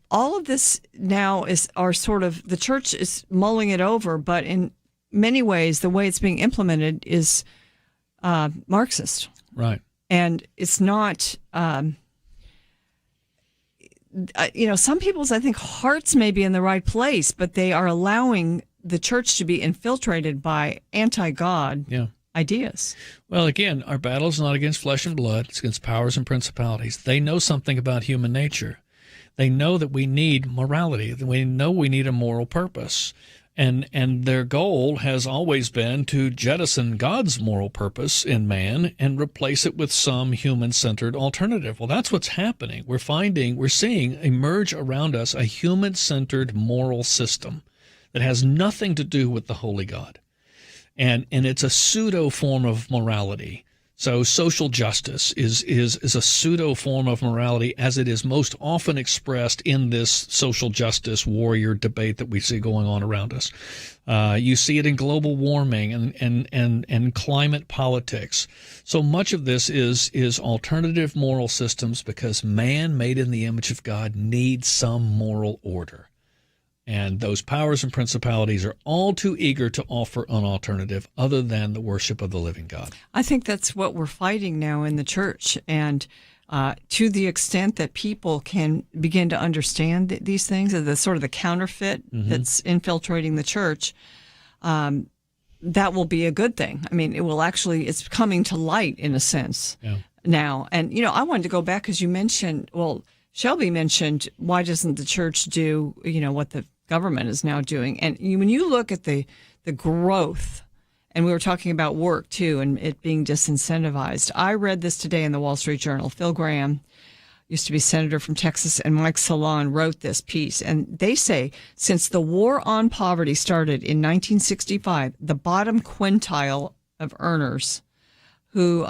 [SPEAKER 3] all of this now are sort of, the church is mulling it over, but in many ways, the way it's being implemented is Marxist.
[SPEAKER 4] Right.
[SPEAKER 3] And it's not, some people's, I think, hearts may be in the right place, but they are allowing the church to be infiltrated by anti-God ideas.
[SPEAKER 4] Well, again, our battle is not against flesh and blood. It's against powers and principalities. They know something about human nature. They know that we need morality. We know we need a moral purpose. And their goal has always been to jettison God's moral purpose in man and replace it with some human-centered alternative. Well, that's what's happening. We're seeing emerge around us a human-centered moral system that has nothing to do with the holy God. And it's a pseudo form of morality. So social justice is a pseudo form of morality as it is most often expressed in this social justice warrior debate that we see going on around us. You see it in global warming and climate politics. So much of this is alternative moral systems because man made in the image of God needs some moral order. And those powers and principalities are all too eager to offer an alternative other than the worship of the living God.
[SPEAKER 3] I think that's what we're fighting now in the church. And to the extent that people can begin to understand these things, the sort of the counterfeit that's infiltrating the church, that will be a good thing. I mean, it's coming to light in a sense now. And, I wanted to go back because you mentioned, Shelby mentioned, why doesn't the church do, what the government is now doing? And when you look at the growth, and we were talking about work too, and it being disincentivized. I read this today in the Wall Street Journal. Phil Gramm, used to be senator from Texas, and Mike Salon wrote this piece. And they say, since the war on poverty started in 1965, the bottom quintile of earners who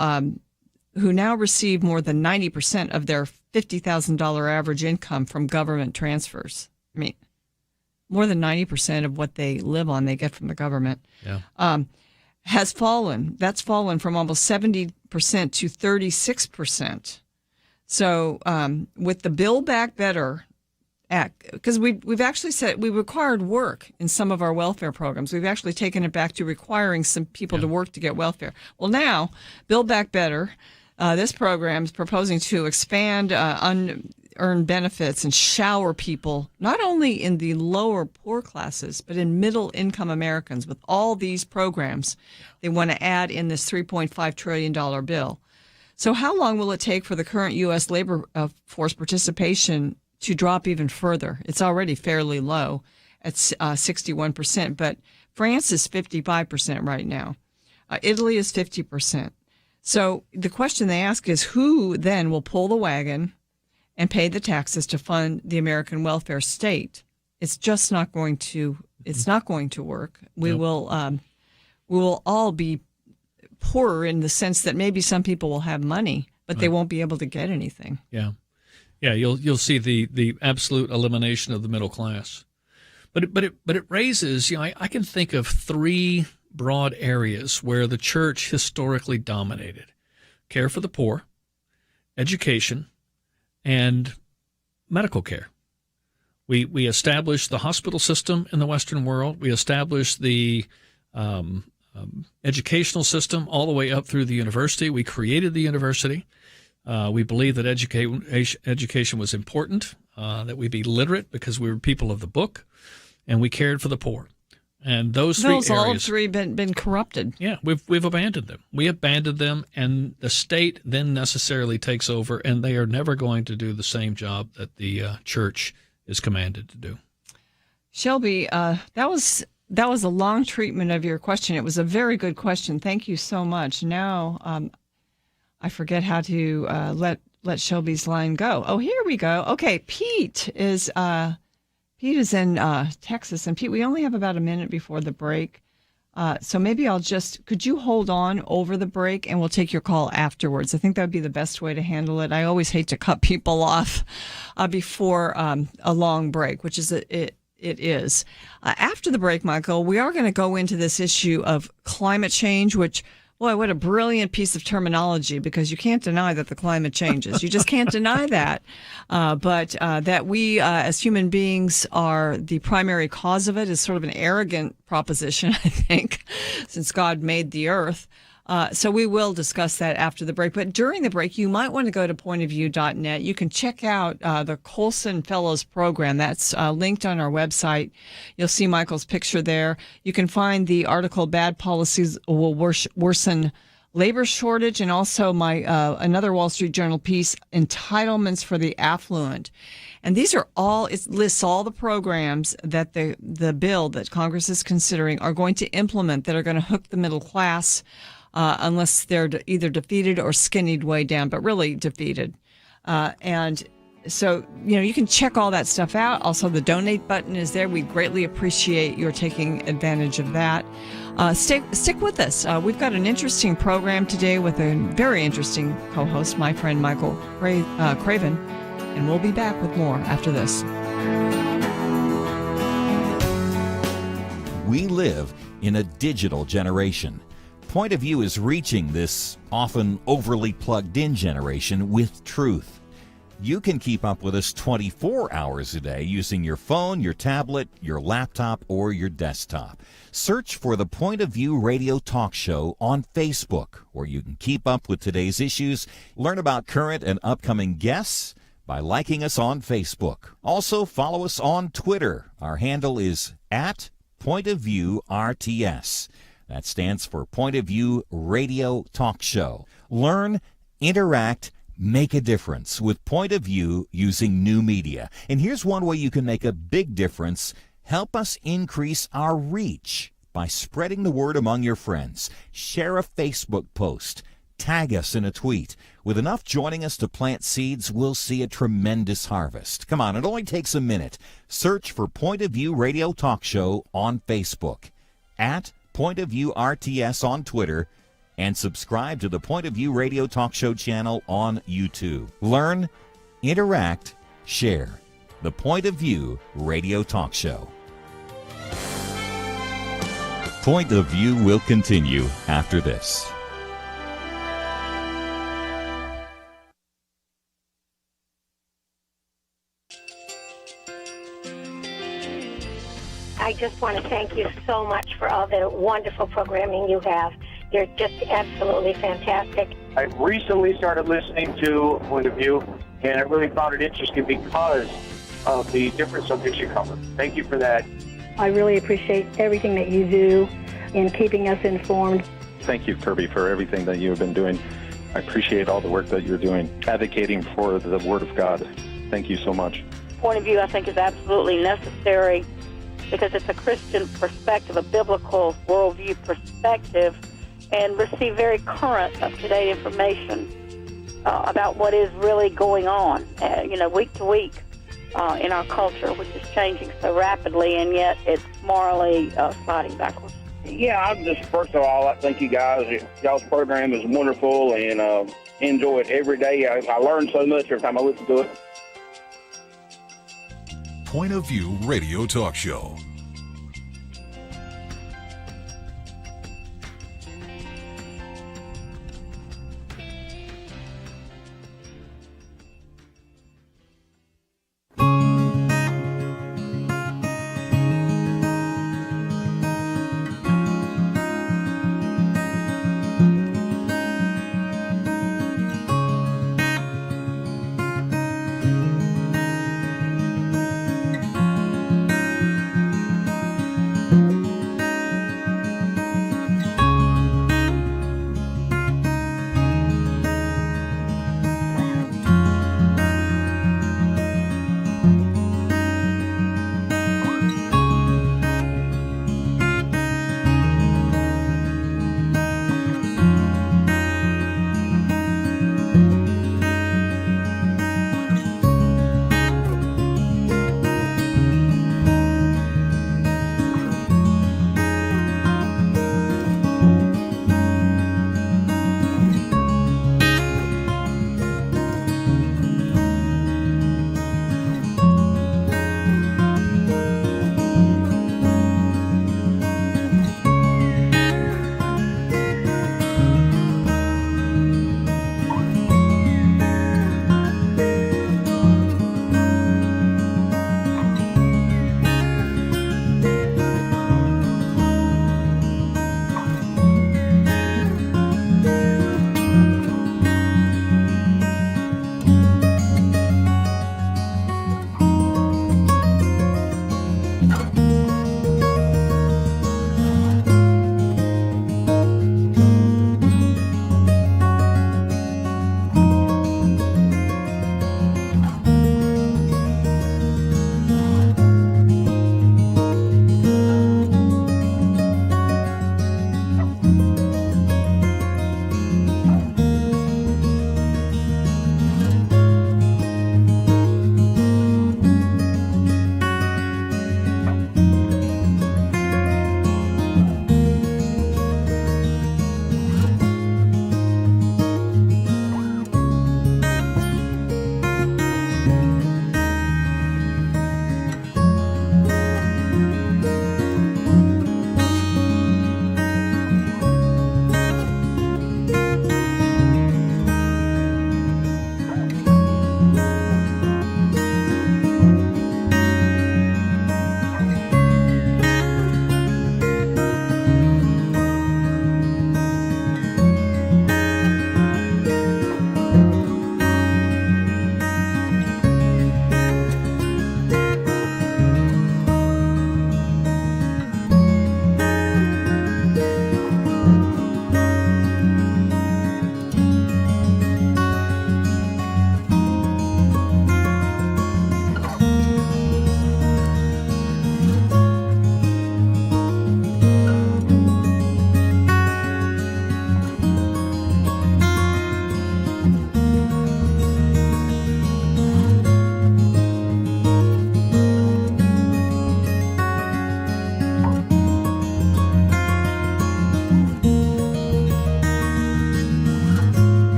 [SPEAKER 3] now receive more than 90% of their $50,000 average income from government transfers. I mean, more than 90% of what they live on, they get from the government, has fallen. That's fallen from almost 70% to 36%. So with the Build Back Better because we've actually said we required work in some of our welfare programs. We've actually taken it back to requiring some people to work to get welfare. Well, now, Build Back Better, this program is proposing to expand unearned benefits and shower people, not only in the lower poor classes, but in middle-income Americans. With all these programs, they want to add in this $3.5 trillion bill. So how long will it take for the current U.S. labor force participation to drop even further? It's already fairly low at 61%, but France is 55% right now. Italy is 50%. So the question they ask is, who then will pull the wagon and pay the taxes to fund the American welfare state? It's just not going to. It's not going to work. We will all be poorer in the sense that maybe some people will have money, but they won't be able to get anything.
[SPEAKER 4] Yeah. Yeah, you'll see the absolute elimination of the middle class, but it raises. I can think of three broad areas where the church historically dominated: care for the poor, education, and medical care. We established the hospital system in the Western world. We established the educational system all the way up through the university. We created the university. We believe that education was important, that we be literate because we were people of the book, and we cared for the poor. And those three areas,
[SPEAKER 3] all three been corrupted.
[SPEAKER 4] Yeah, we've abandoned them. We abandoned them, and the state then necessarily takes over, and they are never going to do the same job that the church is commanded to do.
[SPEAKER 3] Shelby, that was a long treatment of your question. It was a very good question. Thank you so much. Now, I forget how to let Shelby's line go. Oh, here we go. Okay, Pete is in Texas, and Pete, we only have about a minute before the break, so maybe could you hold on over the break, and we'll take your call afterwards. I think that would be the best way to handle it. I always hate to cut people off before a long break, which is it is. After the break, Michael, we are going to go into this issue of climate change, which, boy, what a brilliant piece of terminology, because you can't deny that the climate changes. You just can't deny that. But that we as human beings are the primary cause of it is sort of an arrogant proposition, I think, since God made the earth. So we will discuss that after the break. But during the break, you might want to go to pointofview.net. You can check out the Colson Fellows program. That's linked on our website. You'll see Michael's picture there. You can find the article, Bad Policies Will Worsen Labor Shortage, and also my another Wall Street Journal piece, Entitlements for the Affluent. And these are all, it lists all the programs that the bill that Congress is considering are going to implement that are going to hook the middle class, unless they're either defeated or skinnied way down, but really defeated. And so, you can check all that stuff out. Also, the donate button is there. We greatly appreciate your taking advantage of that. Stick with us. We've got an interesting program today with a very interesting co-host, my friend Michael Craven, and we'll be back with more after this.
[SPEAKER 5] We live in a digital generation. Point of View is reaching this often overly plugged-in generation with truth. You can keep up with us 24 hours a day using your phone, your tablet, your laptop, or your desktop. Search for the Point of View Radio Talk Show on Facebook, where you can keep up with today's issues, learn about current and upcoming guests by liking us on Facebook. Also, follow us on Twitter. Our handle is @PointOfViewRTS. That stands for Point of View Radio Talk Show. Learn, interact, make a difference with Point of View using new media. And here's one way you can make a big difference. Help us increase our reach by spreading the word among your friends. Share a Facebook post. Tag us in a tweet. With enough joining us to plant seeds, we'll see a tremendous harvest. Come on, it only takes a minute. Search for Point of View Radio Talk Show on Facebook, Point of View RTS on Twitter, and subscribe to the Point of View Radio Talk Show channel on YouTube. Learn, interact, share. The Point of View Radio Talk Show. Point of View will continue after this.
[SPEAKER 7] I just want to thank you so much for all the wonderful programming you have. You're just absolutely fantastic.
[SPEAKER 8] I recently started listening to Point of View, and I really found it interesting because of the different subjects you cover. Thank you for that.
[SPEAKER 9] I really appreciate everything that you do in keeping us informed.
[SPEAKER 10] Thank you, Kirby, for everything that you have been doing. I appreciate all the work that you're doing, advocating for the Word of God. Thank you so much.
[SPEAKER 11] Point of view, I think, is absolutely necessary because it's a Christian perspective, a biblical worldview perspective, and receive very current, up-to-date information about what is really going on, week to week in our culture, which is changing so rapidly, and yet it's morally sliding backwards.
[SPEAKER 8] Yeah, I'm just, first of all, I thank you guys. Y'all's program is wonderful, and enjoy it every day. I learn so much every time I listen to it.
[SPEAKER 12] Point of View Radio Talk Show.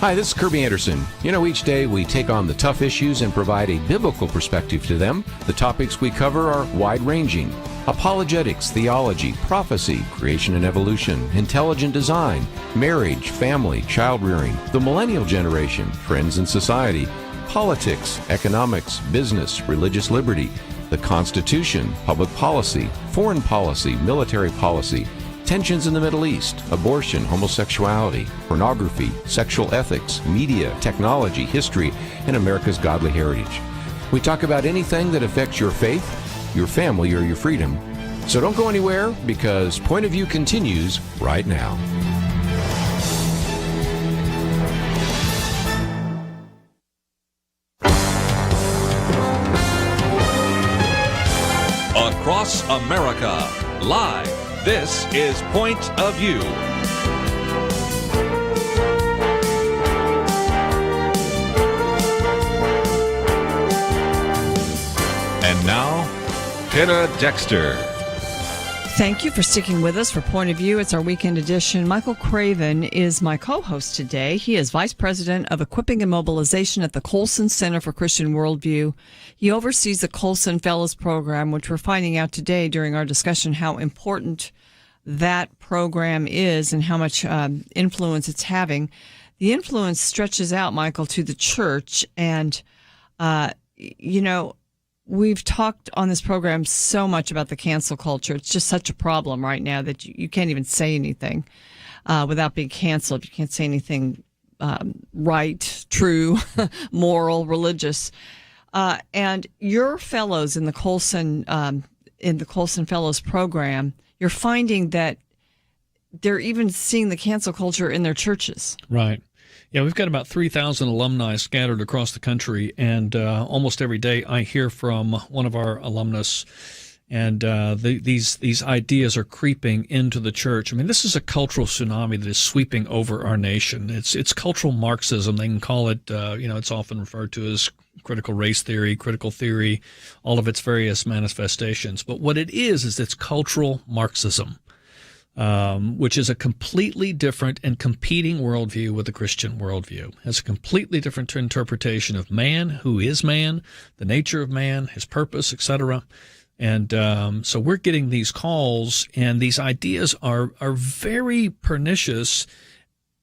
[SPEAKER 1] Hi, this is Kirby Anderson. You know, each day we take on the tough issues and provide a biblical perspective to them. The topics we cover are wide-ranging: apologetics, theology, prophecy, creation and evolution, intelligent design, marriage, family, child-rearing, the millennial generation, trends in society, politics, economics, business, religious liberty, the Constitution, public policy, foreign policy, military policy, tensions in the Middle East, abortion, homosexuality, pornography, sexual ethics, media, technology, history, and America's godly heritage. We talk about anything that affects your faith, your family, or your freedom. So don't go anywhere, because Point of View continues right now.
[SPEAKER 2] Across America, live. This is Point of View. And now, Penna Dexter.
[SPEAKER 3] Thank you for sticking with us for Point of View. It's our weekend edition. Michael Craven is my co-host today. He is Vice President of Equipping and Mobilization at the Colson Center for Christian Worldview. He oversees the Colson Fellows Program, which we're finding out today during our discussion how important that program is and how much influence it's having. The influence stretches out, Michael, to the church. And, we've talked on this program so much about the cancel culture. It's just such a problem right now that you can't even say anything without being canceled. You can't say anything right, true, moral, religious. And your fellows in the Colson Fellows Program, you're finding that they're even seeing the cancel culture in their churches.
[SPEAKER 4] Right. Yeah, we've got about 3,000 alumni scattered across the country, and almost every day I hear from one of our alumnus, and these ideas are creeping into the church. I mean, this is a cultural tsunami that is sweeping over our nation. It's cultural Marxism. They can call it, it's often referred to as critical race theory, critical theory, all of its various manifestations. But what it is it's cultural Marxism. Which is a completely different and competing worldview with the Christian worldview. It has a completely different interpretation of man, who is man, the nature of man, his purpose, etc. And so we're getting these calls, and these ideas are very pernicious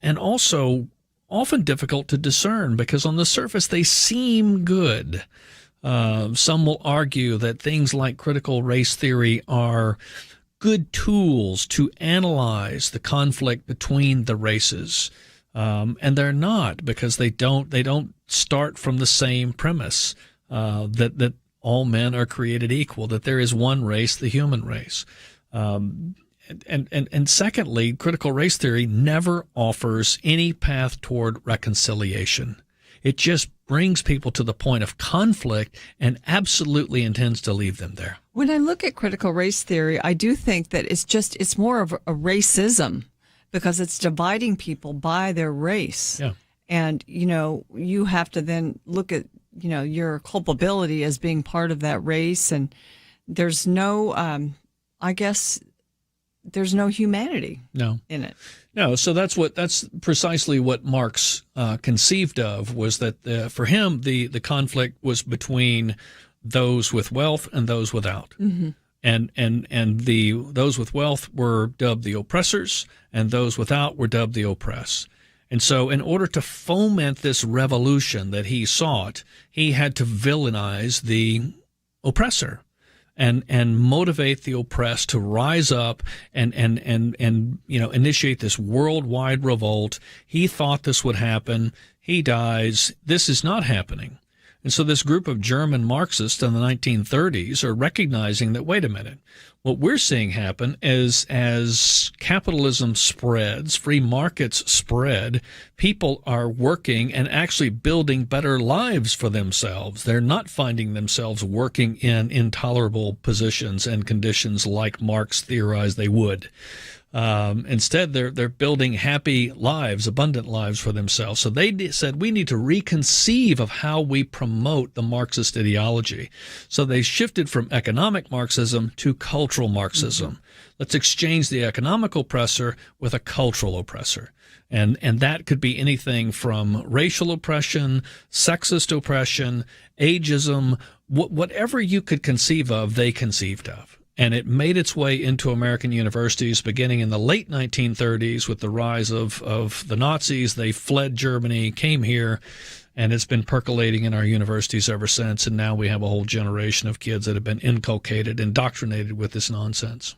[SPEAKER 4] and also often difficult to discern, because on the surface they seem good. Some will argue that things like critical race theory are good tools to analyze the conflict between the races, and they're not, because they don't start from the same premise that all men are created equal, that there is one race, the human race. And secondly, critical race theory never offers any path toward reconciliation. It just brings people to the point of conflict and absolutely intends to leave them there.
[SPEAKER 3] When I look at critical race theory, I do think that it's more of a racism, because it's dividing people by their race. Yeah. And, you have to then look at, your culpability as being part of that race. And there's no, there's no humanity in it.
[SPEAKER 4] No, so that's precisely what Marx conceived of, was that for him the conflict was between those with wealth and those without. Mm-hmm. And those with wealth were dubbed the oppressors, and those without were dubbed the oppressed. And so in order to foment this revolution that he sought, he had to villainize the oppressor and motivate the oppressed to rise up and initiate this worldwide revolt. He thought this would happen. He dies. This is not happening. And so this group of German Marxists in the 1930s are recognizing that, wait a minute, what we're seeing happen is as capitalism spreads, free markets spread, people are working and actually building better lives for themselves. They're not finding themselves working in intolerable positions and conditions like Marx theorized they would. Instead, they're building happy lives, abundant lives for themselves. So they said, we need to reconceive of how we promote the Marxist ideology. So they shifted from economic Marxism to cultural Marxism. Mm-hmm. Let's exchange the economic oppressor with a cultural oppressor. And that could be anything from racial oppression, sexist oppression, ageism, whatever you could conceive of, they conceived of. And it made its way into American universities beginning in the late 1930s with the rise of the Nazis. They fled Germany, came here, and it's been percolating in our universities ever since. And now we have a whole generation of kids that have been inculcated, indoctrinated with this nonsense.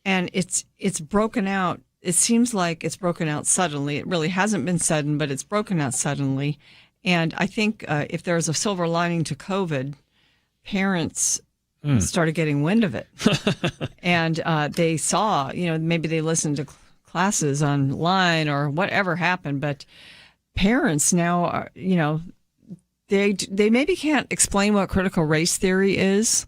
[SPEAKER 3] And it's broken out. It seems like it's broken out suddenly. It really hasn't been sudden, but it's broken out suddenly. And I think if there's a silver lining to COVID, parents started getting wind of it. And they saw, maybe they listened to classes online or whatever happened, but parents now are, they maybe can't explain what critical race theory is,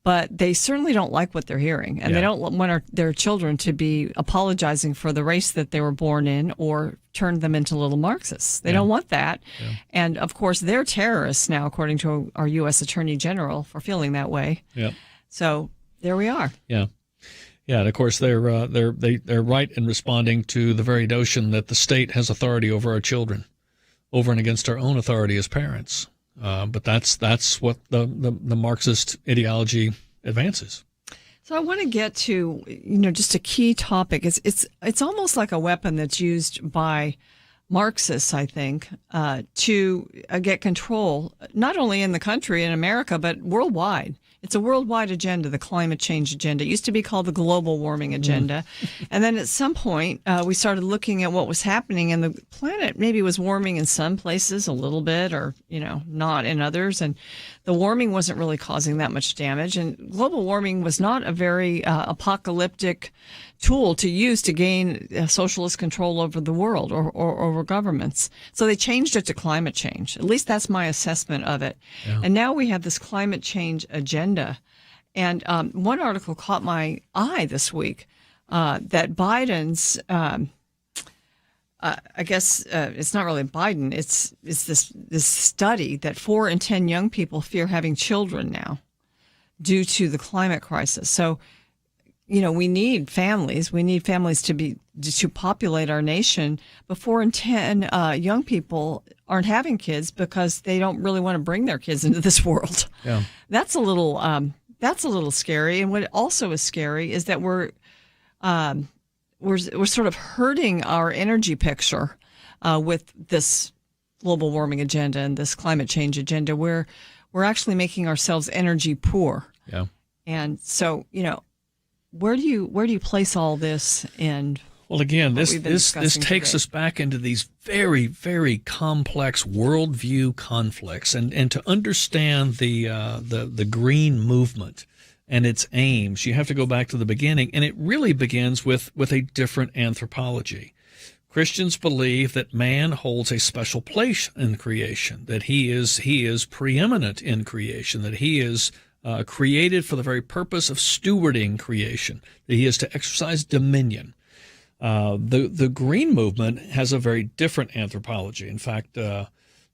[SPEAKER 3] but they certainly don't like what they're hearing. And they don't want their children to be apologizing for the race that they were born in or turn them into little Marxists. They don't want that. Yeah. And, of course, they're terrorists now, according to our U.S. Attorney General, for feeling that way. Yeah. So there we are.
[SPEAKER 4] Yeah. Yeah, and of course they're right in responding to the very notion that the state has authority over our children, over and against our own authority as parents. But that's what the Marxist ideology advances.
[SPEAKER 3] So I want to get to just a key topic. It's almost like a weapon that's used by Marxists, I think, to get control not only in the country in America but worldwide. It's a worldwide agenda, the climate change agenda. It used to be called the global warming agenda. And then at some point, we started looking at what was happening, and the planet maybe was warming in some places a little bit or, not in others. And the warming wasn't really causing that much damage. And global warming was not a very apocalyptic tool to use to gain socialist control over the world or over governments. So they changed it to climate change. At least that's my assessment of it. Yeah. And now we have this climate change agenda. And one article caught my eye this week that Biden's, I guess it's not really Biden, it's this study that 4 in 10 young people fear having children now due to the climate crisis. So, we need families. We need families to populate our nation. But 4 in 10 young people aren't having kids because they don't really want to bring their kids into this world. Yeah. That's a little scary. And what also is scary is that we're sort of hurting our energy picture with this global warming agenda and this climate change agenda. We're actually making ourselves energy poor. Yeah. And so, where do you place all this in?
[SPEAKER 4] Well, again, this takes us back into these very, very complex worldview conflicts, and to understand the green movement and its aims, you have to go back to the beginning, and it really begins with a different anthropology. Christians believe that man holds a special place in creation, that he is preeminent in creation, that he is created for the very purpose of stewarding creation, that he is to exercise dominion. The green movement has a very different anthropology. In fact,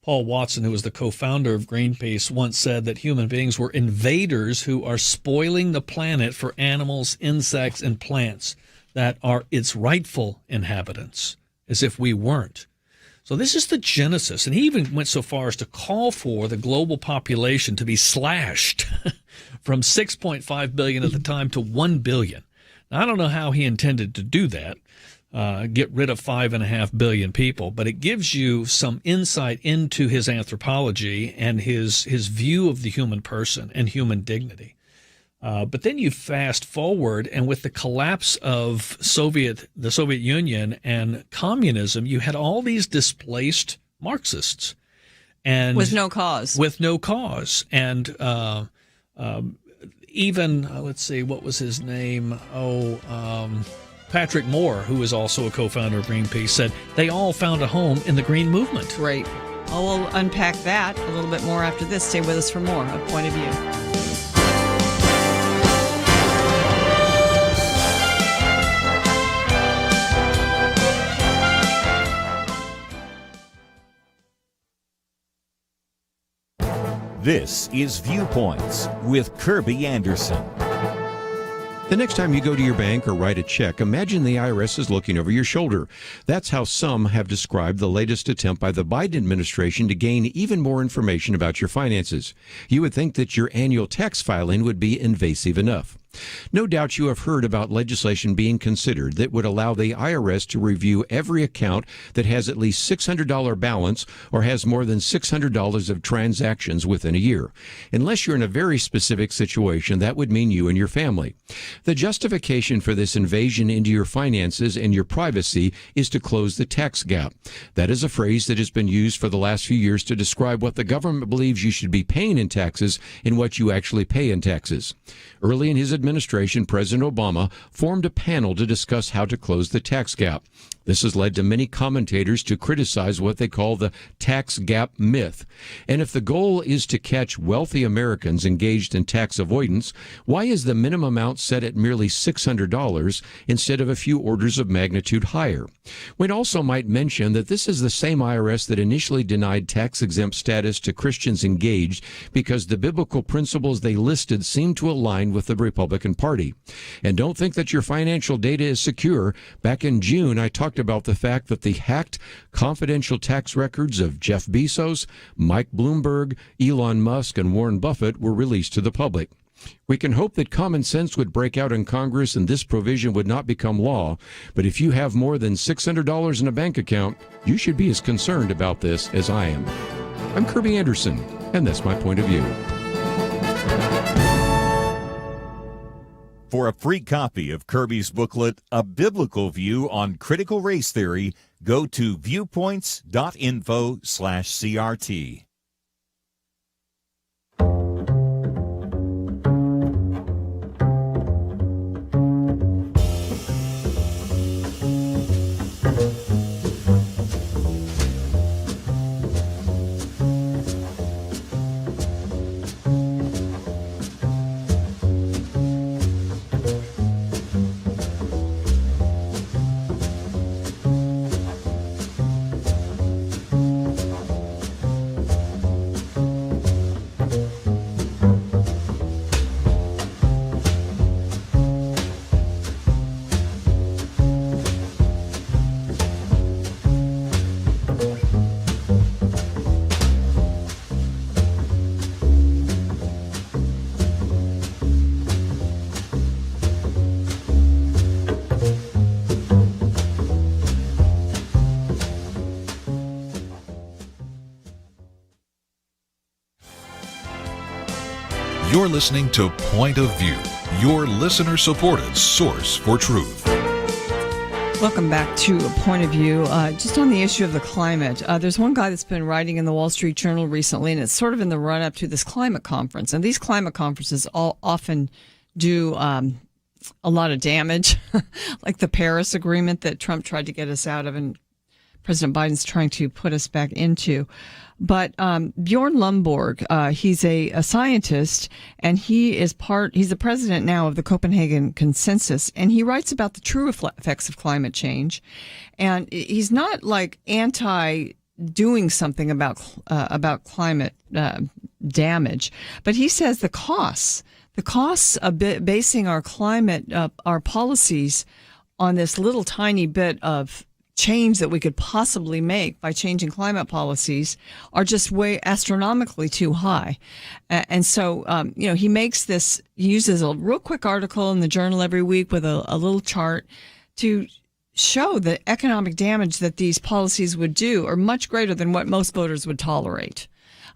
[SPEAKER 4] Paul Watson, who was the co-founder of Greenpeace, once said that human beings were invaders who are spoiling the planet for animals, insects, and plants that are its rightful inhabitants, as if we weren't. So this is the genesis, and he even went so far as to call for the global population to be slashed from 6.5 billion at the time to 1 billion. Now, I don't know how he intended to do that, get rid of 5.5 billion people, but it gives you some insight into his anthropology and his view of the human person and human dignity. But then you fast forward, and with the collapse of the Soviet Union and communism, you had all these displaced Marxists, and
[SPEAKER 3] with no cause.
[SPEAKER 4] And even let's see, what was his name? Patrick Moore, who was also a co-founder of Greenpeace, said they all found a home in the green movement.
[SPEAKER 3] Great. Well, we'll unpack that a little bit more after this. Stay with us for more of Point of View.
[SPEAKER 5] This is Viewpoints with Kirby Anderson.
[SPEAKER 1] The next time you go to your bank or write a check, imagine the IRS is looking over your shoulder. That's how some have described the latest attempt by the Biden administration to gain even more information about your finances. You would think that your annual tax filing would be invasive enough. No doubt you have heard about legislation being considered that would allow the IRS to review every account that has at least $600 balance or has more than $600 of transactions within a year. Unless you're in a very specific situation, that would mean you and your family. The justification for this invasion into your finances and your privacy is to close the tax gap. That is a phrase that has been used for the last few years to describe what the government believes you should be paying in taxes and what you actually pay in taxes. Early in his administration, President Obama formed a panel to discuss how to close the tax gap. This has led to many commentators to criticize what they call the tax gap myth. And if the goal is to catch wealthy Americans engaged in tax avoidance, why is the minimum amount set at merely $600 instead of a few orders of magnitude higher? We also might mention that this is the same IRS that initially denied tax-exempt status to Christians engaged because the biblical principles they listed seemed to align with the Republican Party. And don't think that your financial data is secure. Back in June, I talked about the fact that the hacked confidential tax records of Jeff Bezos, Mike Bloomberg, Elon Musk, and Warren Buffett were released to the public. We can hope that common sense would break out in Congress and this provision would not become law, but if you have more than $600 in a bank account, you should be as concerned about this as I am. I'm Kirby Anderson, and that's my point of view.
[SPEAKER 5] For a free copy of Kirby's booklet, A Biblical View on Critical Race Theory, go to viewpoints.info/CRT.
[SPEAKER 12] You're listening to Point of View, your listener-supported source for truth.
[SPEAKER 3] Welcome back to A Point of View. Just on the issue of the climate, there's one guy that's been writing in the Wall Street Journal recently, and it's sort of in the run-up to this climate conference. And these climate conferences all often do a lot of damage, like the Paris Agreement that Trump tried to get us out of and President Biden's trying to put us back into. But Bjorn Lomborg, he's a scientist, and he's the president now of the Copenhagen Consensus, and he writes about the true effects of climate change. And he's not like anti doing something about climate damage, but he says the costs of basing our climate, our policies on this little tiny bit of change that we could possibly make by changing climate policies are just way astronomically too high. And so, he uses a real quick article in the journal every week with a little chart to show the economic damage that these policies would do are much greater than what most voters would tolerate.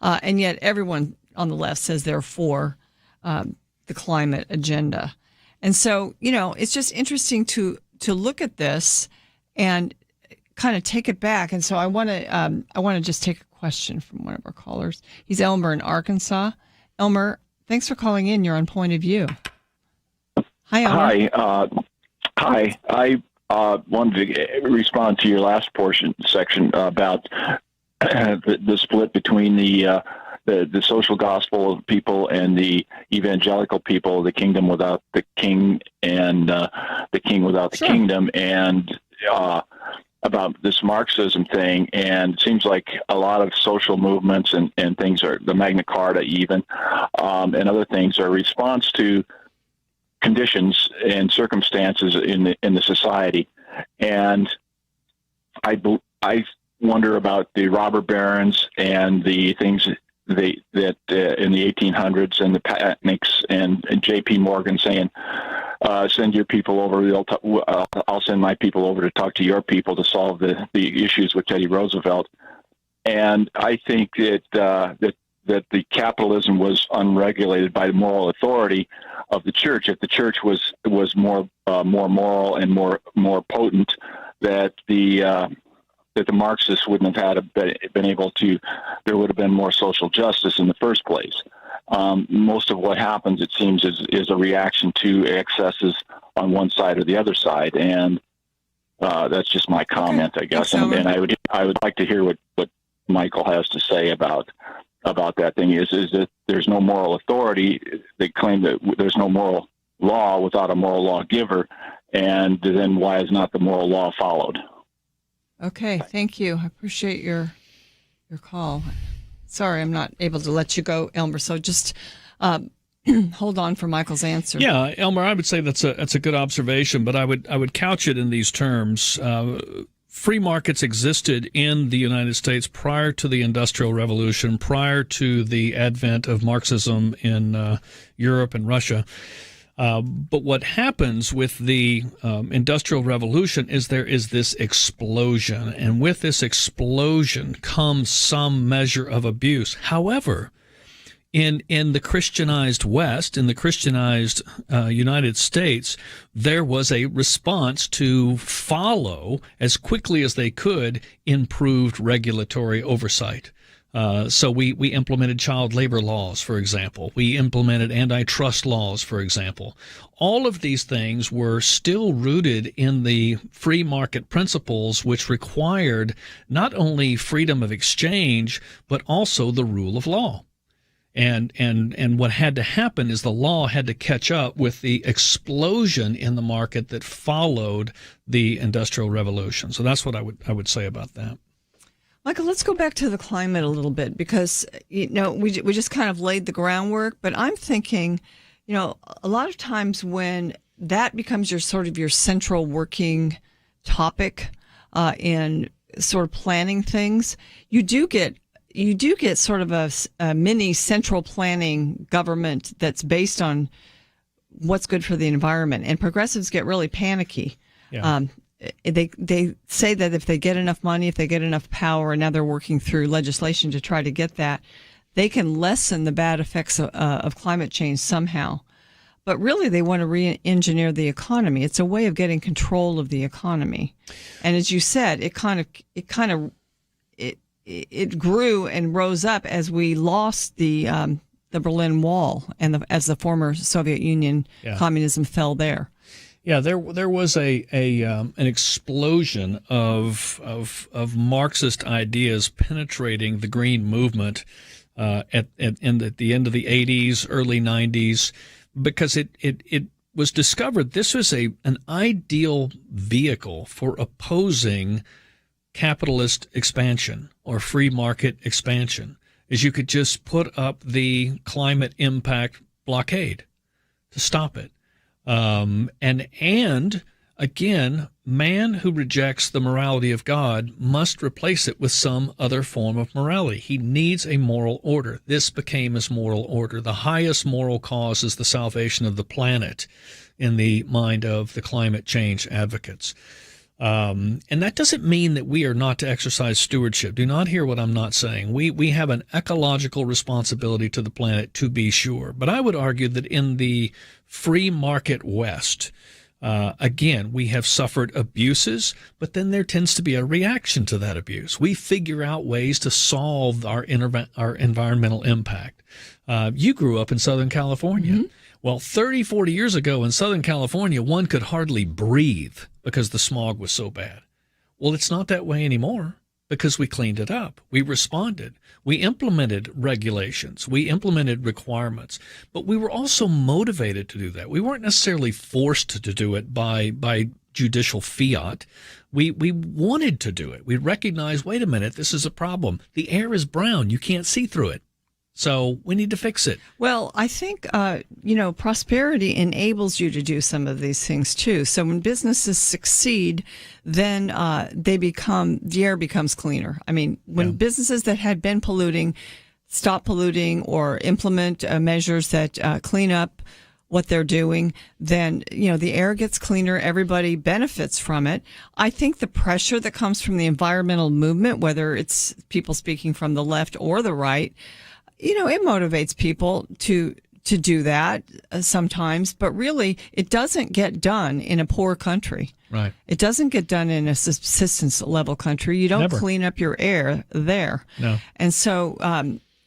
[SPEAKER 3] And yet everyone on the left says they're for the climate agenda. And so, it's just interesting to look at this and kind of take it back. And so I want to just take a question from one of our callers. He's Elmer in Arkansas. Elmer, thanks for calling in. You're on Point of View. Hi, Elmer.
[SPEAKER 13] Hi. I wanted to respond to your last section about the split between the social gospel people and the evangelical people, the kingdom without the king and the king without the kingdom, and about this Marxism thing. And it seems like a lot of social movements and things are, the Magna Carta even, and other things are a response to conditions and circumstances in the society. And I wonder about the robber barons and the things that in the 1800s and the Patniks and J.P. Morgan saying, send your people over. I'll send my people over to talk to your people to solve the issues with Teddy Roosevelt. And I think that the capitalism was unregulated by the moral authority of the church. If the church was more moral and more potent, that the Marxists wouldn't have been able to. There would have been more social justice in the first place. Most of what happens, it seems, is a reaction to excesses on one side or the other side, and that's just my comment, I guess. And I would like to hear what Michael has to say about that thing. Is that there's no moral authority? They claim that there's no moral law without a moral lawgiver, and then why is not the moral law followed?
[SPEAKER 3] Okay, thank you. I appreciate your call. Sorry, I'm not able to let you go, Elmer. So just hold on for Michael's answer.
[SPEAKER 4] Yeah, Elmer, I would say that's a good observation, but I would couch it in these terms. Free markets existed in the United States prior to the Industrial Revolution, prior to the advent of Marxism in Europe and Russia. But what happens with the Industrial Revolution is there is this explosion, and with this explosion comes some measure of abuse. However, in the Christianized West, in the Christianized United States, there was a response to follow, as quickly as they could, improved regulatory oversight. So we implemented child labor laws, for example. We implemented antitrust laws, for example. All of these things were still rooted in the free market principles, which required not only freedom of exchange, but also the rule of law. And what had to happen is the law had to catch up with the explosion in the market that followed the Industrial Revolution. So that's what I would say about that.
[SPEAKER 3] Michael, let's go back to the climate a little bit, because we just kind of laid the groundwork. But I'm thinking, a lot of times when that becomes your central working topic in sort of planning things, you do get sort of a mini central planning government that's based on what's good for the environment. And progressives get really panicky. Yeah. They say that if they get enough money, if they get enough power, and now they're working through legislation to try to get that, they can lessen the bad effects of climate change somehow. But really, they want to re-engineer the economy. It's a way of getting control of the economy. And as you said, it grew and rose up as we lost the Berlin Wall and as the former Soviet Union communism fell there.
[SPEAKER 4] Yeah, there was an explosion of Marxist ideas penetrating the Green movement at the end of the 80s, early 90s, because it was discovered this was an ideal vehicle for opposing capitalist expansion or free market expansion, is you could just put up the climate impact blockade to stop it. And again, man who rejects the morality of God must replace it with some other form of morality. He needs a moral order. This became his moral order. The highest moral cause is the salvation of the planet in the mind of the climate change advocates. And that doesn't mean that we are not to exercise stewardship. Do not hear what I'm not saying. We have an ecological responsibility to the planet, to be sure. But I would argue that in the free market West, again, we have suffered abuses, but then there tends to be a reaction to that abuse. We figure out ways to solve our environmental impact. You grew up in Southern California. Mm-hmm. Well, 30, 40 years ago in Southern California, one could hardly breathe because the smog was so bad. Well, it's not that way anymore because we cleaned it up. We responded. We implemented regulations. We implemented requirements. But we were also motivated to do that. We weren't necessarily forced to do it by judicial fiat. We wanted to do it. We recognized, wait a minute, this is a problem. The air is brown. You can't see through it. So we need to fix it.
[SPEAKER 3] Well, I think, prosperity enables you to do some of these things too. So when businesses succeed, then the air becomes cleaner. I mean, when businesses that had been polluting stop polluting or implement measures that clean up what they're doing, then, the air gets cleaner. Everybody benefits from it. I think the pressure that comes from the environmental movement, whether it's people speaking from the left or the right, it motivates people to do that sometimes, but really it doesn't get done in a poor country.
[SPEAKER 4] Right.
[SPEAKER 3] It doesn't get done in a subsistence level country. You don't
[SPEAKER 4] Never.
[SPEAKER 3] clean up your air there.
[SPEAKER 4] No.
[SPEAKER 3] And so,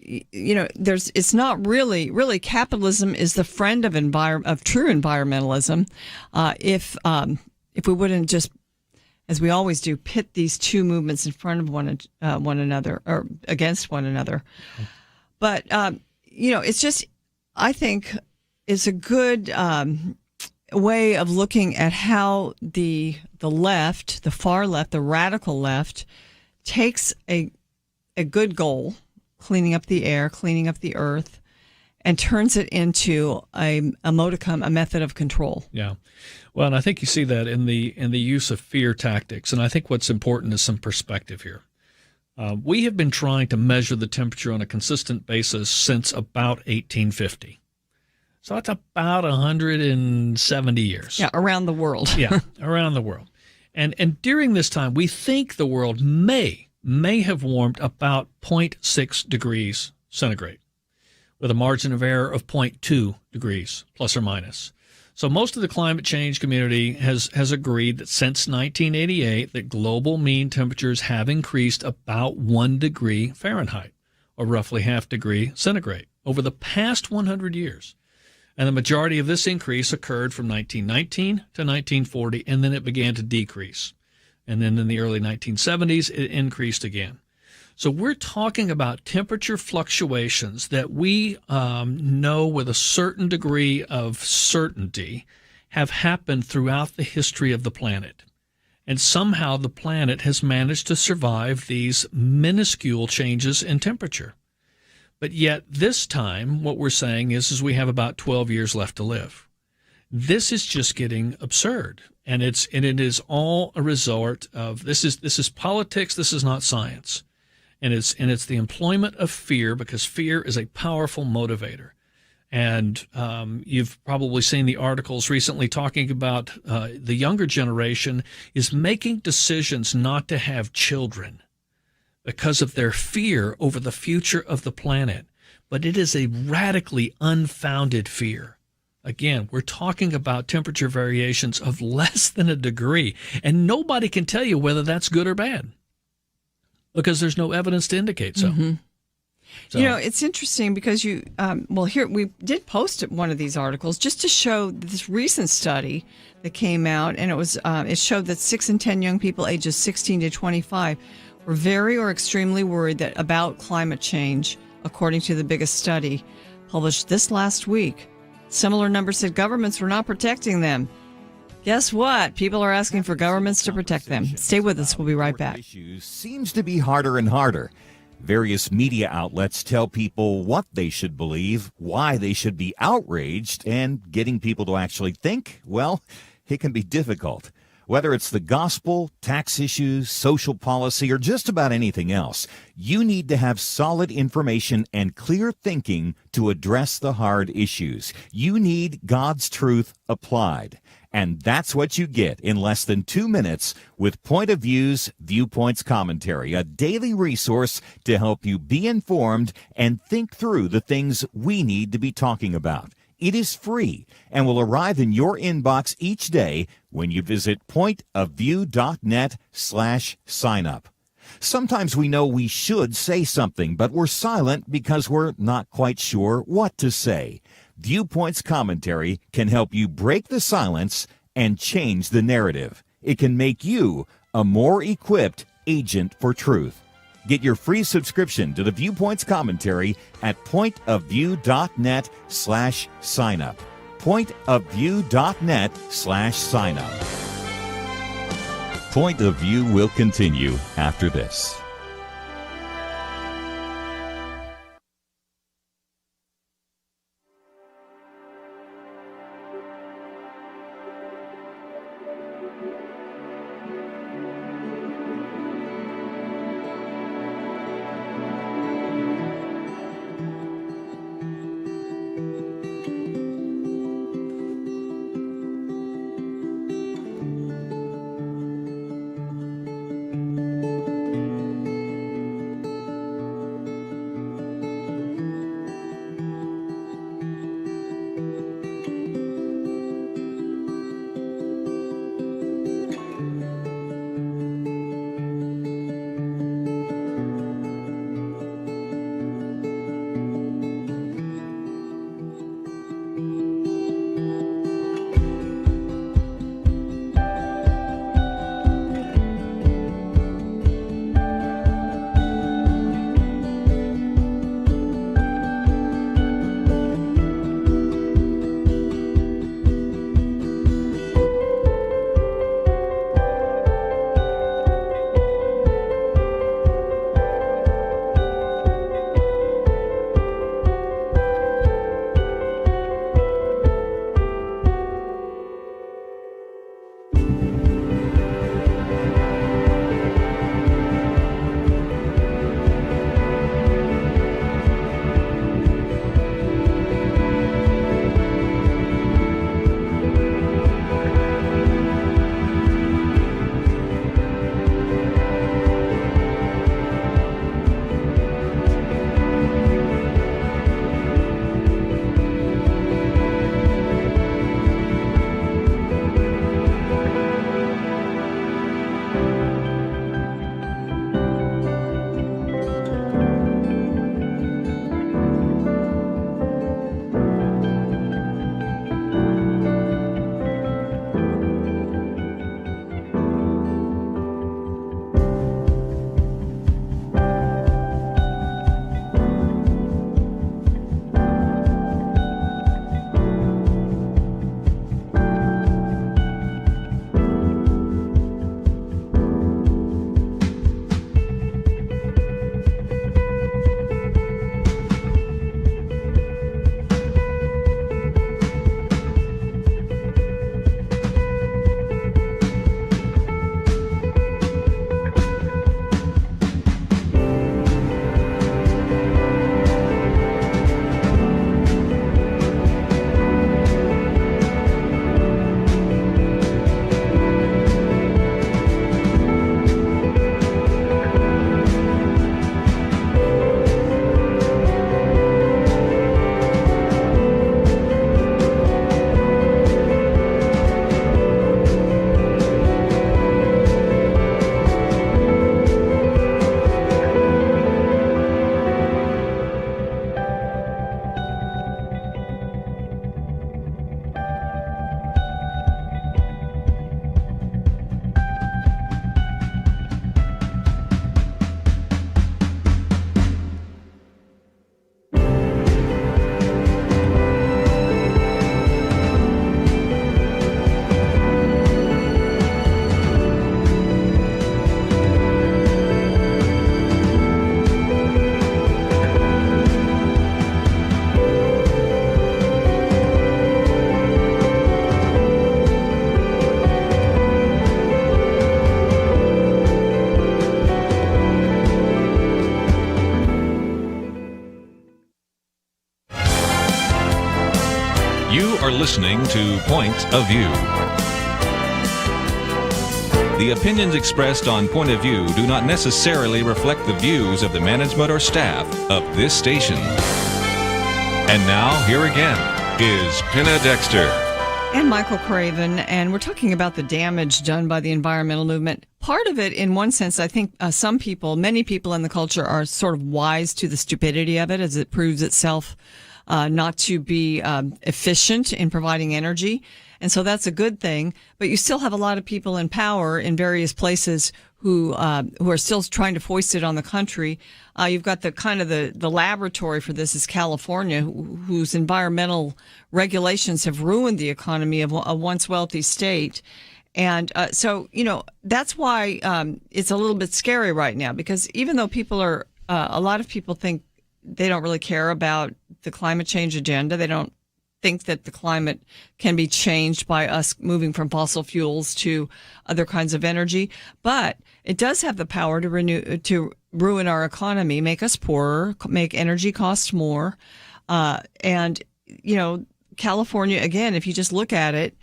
[SPEAKER 3] it's not really capitalism is the friend of true environmentalism. If we wouldn't just, as we always do, pit these two movements in front of one another or against one another. But, it's just, I think it's a good way of looking at how the left, the far left, the radical left, takes a good goal, cleaning up the air, cleaning up the earth, and turns it into a modicum, a method of control.
[SPEAKER 4] Yeah. Well, and I think you see that in the use of fear tactics. And I think what's important is some perspective here. We have been trying to measure the temperature on a consistent basis since about 1850. So that's about 170 years.
[SPEAKER 3] Yeah, around the world.
[SPEAKER 4] Yeah, around the world. And during this time, we think the world may have warmed about 0.6 degrees centigrade, with a margin of error of 0.2 degrees, plus or minus. So most of the climate change community has agreed that since 1988, that global mean temperatures have increased about 1 degree Fahrenheit, or roughly half degree centigrade, over the past 100 years. And the majority of this increase occurred from 1919 to 1940, and then it began to decrease. And then in the early 1970s, it increased again. So we're talking about temperature fluctuations that we know with a certain degree of certainty have happened throughout the history of the planet. And somehow the planet has managed to survive these minuscule changes in temperature. But yet this time, what we're saying is we have about 12 years left to live. This is just getting absurd. And it is all a result of this is politics. This is not science. And it's the employment of fear, because fear is a powerful motivator. And you've probably seen the articles recently talking about the younger generation is making decisions not to have children because of their fear over the future of the planet. But it is a radically unfounded fear. Again, we're talking about temperature variations of less than a degree, and nobody can tell you whether that's good or bad, because there's no evidence to indicate so.
[SPEAKER 3] Mm-hmm.
[SPEAKER 4] So.
[SPEAKER 3] It's interesting because here we did post one of these articles just to show this recent study that came out, and it showed that 6 in 10 young people ages 16 to 25 were very or extremely worried about climate change, according to the biggest study published this last week. Similar numbers said governments were not protecting them. Guess what? People are asking for governments to protect them. Stay with us. We'll be right back.
[SPEAKER 5] Issues seems to be harder and harder. Various media outlets tell people what they should believe, why they should be outraged, and getting people to actually think, well, it can be difficult. Whether it's the gospel, tax issues, social policy, or just about anything else, you need to have solid information and clear thinking to address the hard issues. You need God's truth applied. And that's what you get in less than 2 minutes with Point of View's Viewpoints Commentary, a daily resource to help you be informed and think through the things we need to be talking about. It is free and will arrive in your inbox each day when you visit pointofview.net/sign-up. Sometimes we know we should say something, but we're silent because we're not quite sure what to say. Viewpoints Commentary can help you break the silence and change the narrative. It can make you a more equipped agent for truth. Get your free subscription to the Viewpoints Commentary at pointofview.net/sign-up. pointofview.net/sign-up. Point of View will continue after this.
[SPEAKER 2] are listening to Point of View. The opinions expressed on Point of View do not necessarily reflect the views of the management or staff of this station. And now, here again is Penna Dexter.
[SPEAKER 3] And Michael Craven, and we're talking about the damage done by the environmental movement. Part of it, in one sense, I think many people in the culture are sort of wise to the stupidity of it as it proves itself not to be efficient in providing energy. And so that's a good thing. But you still have a lot of people in power in various places who are still trying to foist it on the country. You've got the laboratory for this is California, whose environmental regulations have ruined the economy of a once wealthy state. And so, that's why it's a little bit scary right now, because even though a lot of people think they don't really care about the climate change agenda, they don't think that the climate can be changed by us moving from fossil fuels to other kinds of energy. But it does have the power to ruin our economy, make us poorer, make energy cost more. And, California, again, if you just look at it,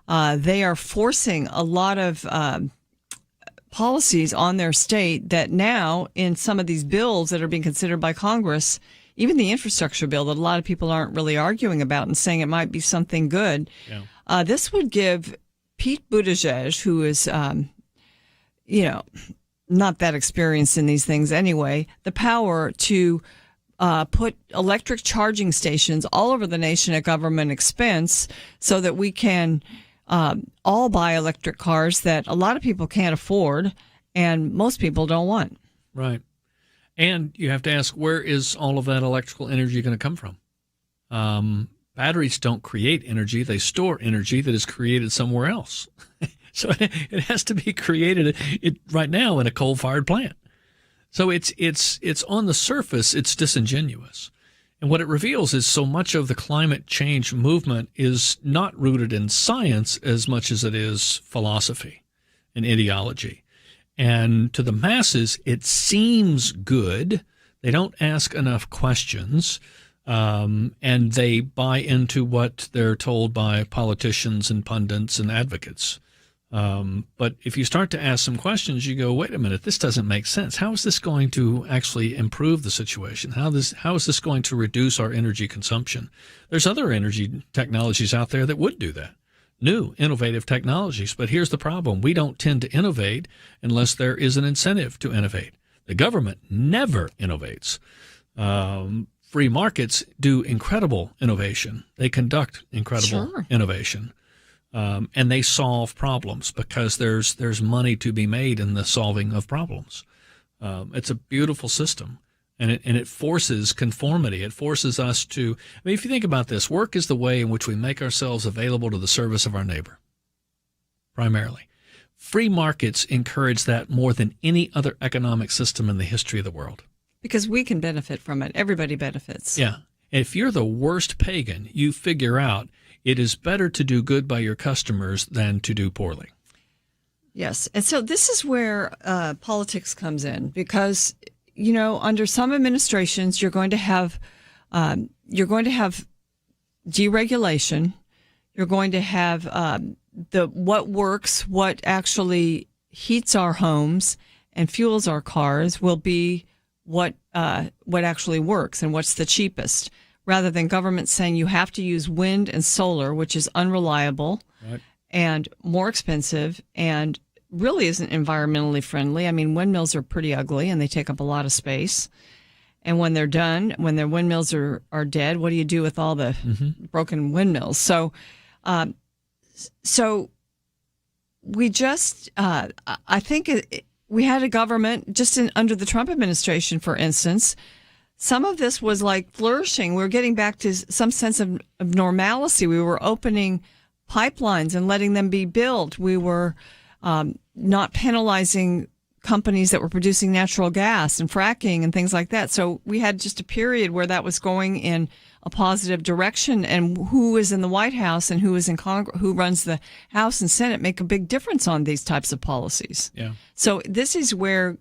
[SPEAKER 3] they are forcing a lot of policies on their state that now in some of these bills that are being considered by Congress, even the infrastructure bill that a lot of people aren't really arguing about and saying it might be something good. Yeah. This would give Pete Buttigieg, who is, not that experienced in these things anyway, the power to put electric charging stations all over the nation at government expense so that we can all buy electric cars that a lot of people can't afford and most people don't want.
[SPEAKER 4] Right. And you have to ask, where is all of that electrical energy going to come from? Batteries don't create energy. They store energy that is created somewhere else. So it has to be created right now in a coal-fired plant. So it's on the surface, it's disingenuous. And what it reveals is so much of the climate change movement is not rooted in science as much as it is philosophy and ideology. And to the masses, it seems good. They don't ask enough questions, and they buy into what they're told by politicians and pundits and advocates. But if you start to ask some questions, you go, wait a minute, this doesn't make sense. How is this going to actually improve the situation? How is this going to reduce our energy consumption? There's other energy technologies out there that would do that. New, innovative technologies. But here's the problem. We don't tend to innovate unless there is an incentive to innovate. The government never innovates. Free markets do incredible innovation. They conduct incredible innovation. And they solve problems because there's money to be made in the solving of problems. It's a beautiful system. And it forces conformity. It forces us to, if you think about this, work is the way in which we make ourselves available to the service of our neighbor, primarily. Free markets encourage that more than any other economic system in the history of the world.
[SPEAKER 3] Because we can benefit from it. Everybody benefits.
[SPEAKER 4] Yeah. If you're the worst pagan, you figure out it is better to do good by your customers than to do poorly.
[SPEAKER 3] Yes. And so this is where politics comes in because under some administrations, you're going to have deregulation. You're going to have what works, what actually heats our homes and fuels our cars will be what actually works and what's the cheapest, rather than government saying you have to use wind and solar, which is unreliable and more expensive and really isn't environmentally friendly. I mean, windmills are pretty ugly and they take up a lot of space. And when they're done, when their windmills are dead, what do you do with all the broken windmills? So we just, I think we had a government just under the Trump administration, for instance. Some of this was like flourishing. We were getting back to some sense of normalcy. We were opening pipelines and letting them be built. We were not penalizing companies that were producing natural gas and fracking and things like that. So we had just a period where that was going in a positive direction, and who is in the White House and who is in Congress, who runs the House and Senate, make a big difference on these types of policies.
[SPEAKER 4] Yeah.
[SPEAKER 3] So this is where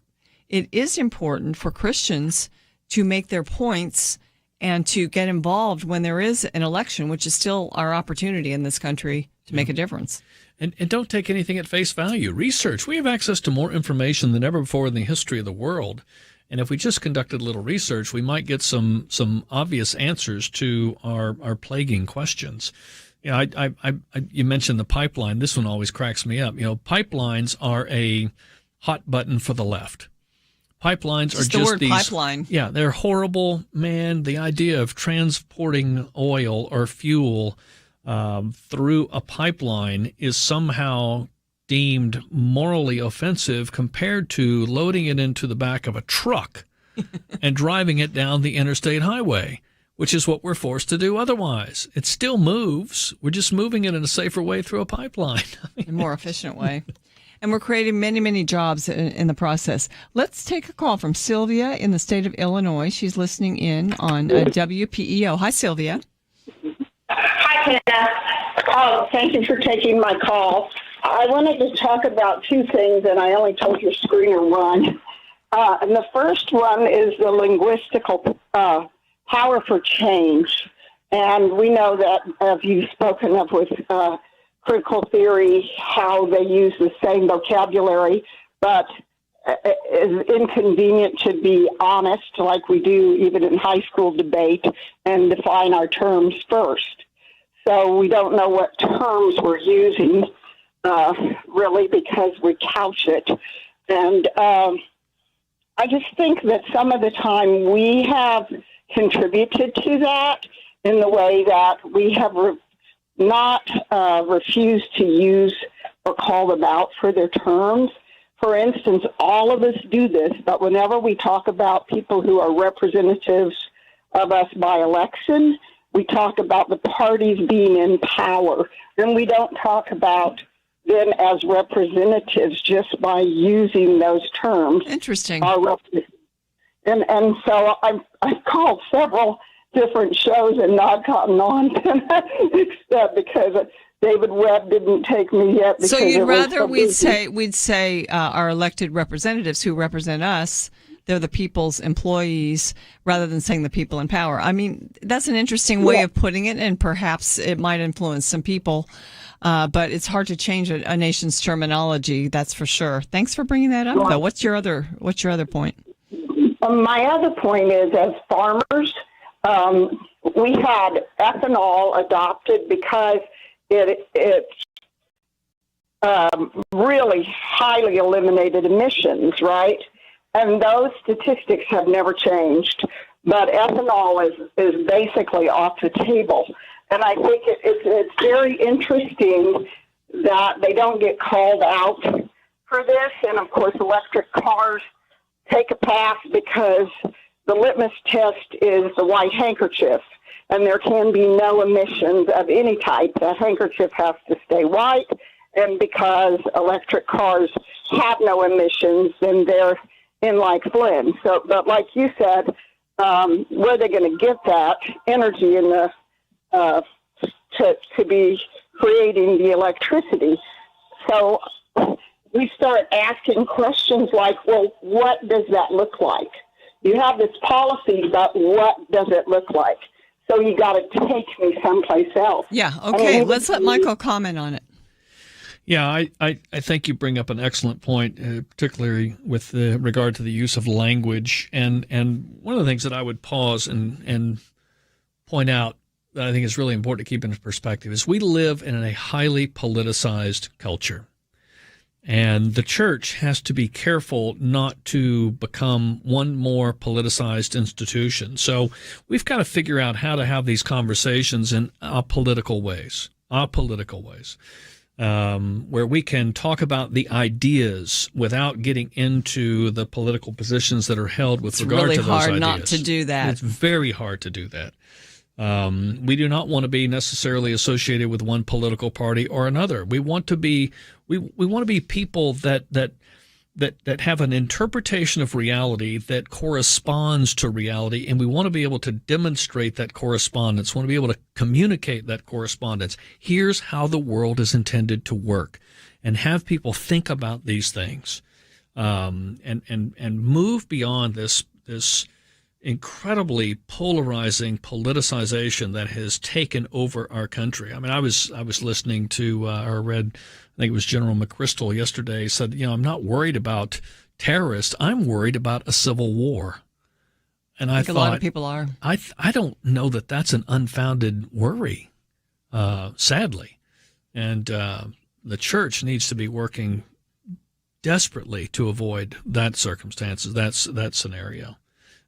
[SPEAKER 3] it is important for Christians to make their points and to get involved when there is an election, which is still our opportunity in this country to make a difference.
[SPEAKER 4] And don't take anything at face value. Research. We have access to more information than ever before in the history of the world. And if we just conducted a little research, we might get some obvious answers to our plaguing questions. You know, you mentioned the pipeline. This one always cracks me up. You know, pipelines are a hot button for the left. Pipelines are just
[SPEAKER 3] the word
[SPEAKER 4] these.
[SPEAKER 3] Pipeline.
[SPEAKER 4] Yeah, they're horrible. Man, the idea of transporting oil or fuel through a pipeline is somehow deemed morally offensive compared to loading it into the back of a truck and driving it down the interstate highway, which is what we're forced to do otherwise. It still moves. We're just moving it in a safer way through a pipeline.
[SPEAKER 3] A more efficient way. And we're creating many, many jobs in the process. Let's take a call from Sylvia in the state of Illinois. She's listening in on WPEO. Hi, Sylvia.
[SPEAKER 14] Hi, Penna. Thank you for taking my call. I wanted to talk about two things, and I only told your screener one. And the first one is the linguistical power for change. And we know that, as you've spoken of with critical theory, how they use the same vocabulary, but is inconvenient to be honest, like we do even in high school debate, and define our terms first. So we don't know what terms we're using, really, because we couch it. And I just think that some of the time we have contributed to that in the way that we have not refused to use or call them out for their terms. For instance, all of us do this, but whenever we talk about people who are representatives of us by election, we talk about the parties being in power, and we don't talk about them as representatives just by using those terms.
[SPEAKER 3] Interesting.
[SPEAKER 14] And so I've called several different shows and not gotten on except because David Webb didn't take me yet.
[SPEAKER 3] So you'd rather we'd say our elected representatives who represent us, they're the people's employees, rather than saying the people in power. I mean, that's an interesting way of putting it, and perhaps it might influence some people. But it's hard to change a nation's terminology, that's for sure. Thanks for bringing that up, though. What's your other point?
[SPEAKER 14] My other point is, as farmers, we had ethanol adopted because it really highly eliminated emissions, right? And those statistics have never changed. But ethanol is basically off the table. And I think it's very interesting that they don't get called out for this. And, of course, electric cars take a pass because the litmus test is the white handkerchief, and there can be no emissions of any type. That handkerchief has to stay white, and because electric cars have no emissions, then they're in like Flynn. So, but like you said, where are they going to get that energy in the to be creating the electricity? So we start asking questions like, well, what does that look like? You have this policy, but what does it look like? So you got to take me someplace else.
[SPEAKER 3] Yeah, okay. Let's let Michael comment on it.
[SPEAKER 4] Yeah, I think you bring up an excellent point, particularly with regard to the use of language. And one of the things that I would pause and point out that I think is really important to keep in perspective is we live in a highly politicized culture. And the church has to be careful not to become one more politicized institution. So we've got to figure out how to have these conversations in apolitical ways, where we can talk about the ideas without getting into the political positions that are held with regard to those ideas. It's really hard not to do that. It's very hard to do that. We do not want to be necessarily associated with one political party or another. We want to be we want to be people that have an interpretation of reality that corresponds to reality, and we want to be able to demonstrate that correspondence. We want to be able to communicate that correspondence. Here's how the world is intended to work, and have people think about these things, and move beyond this incredibly polarizing politicization that has taken over our country. I mean, I was listening to or read, I think it was General McChrystal yesterday, said, I'm not worried about terrorists. I'm worried about a civil war. And I thought,
[SPEAKER 3] a lot of people are.
[SPEAKER 4] I don't know that that's an unfounded worry, sadly. And the church needs to be working desperately to avoid that circumstances, that scenario.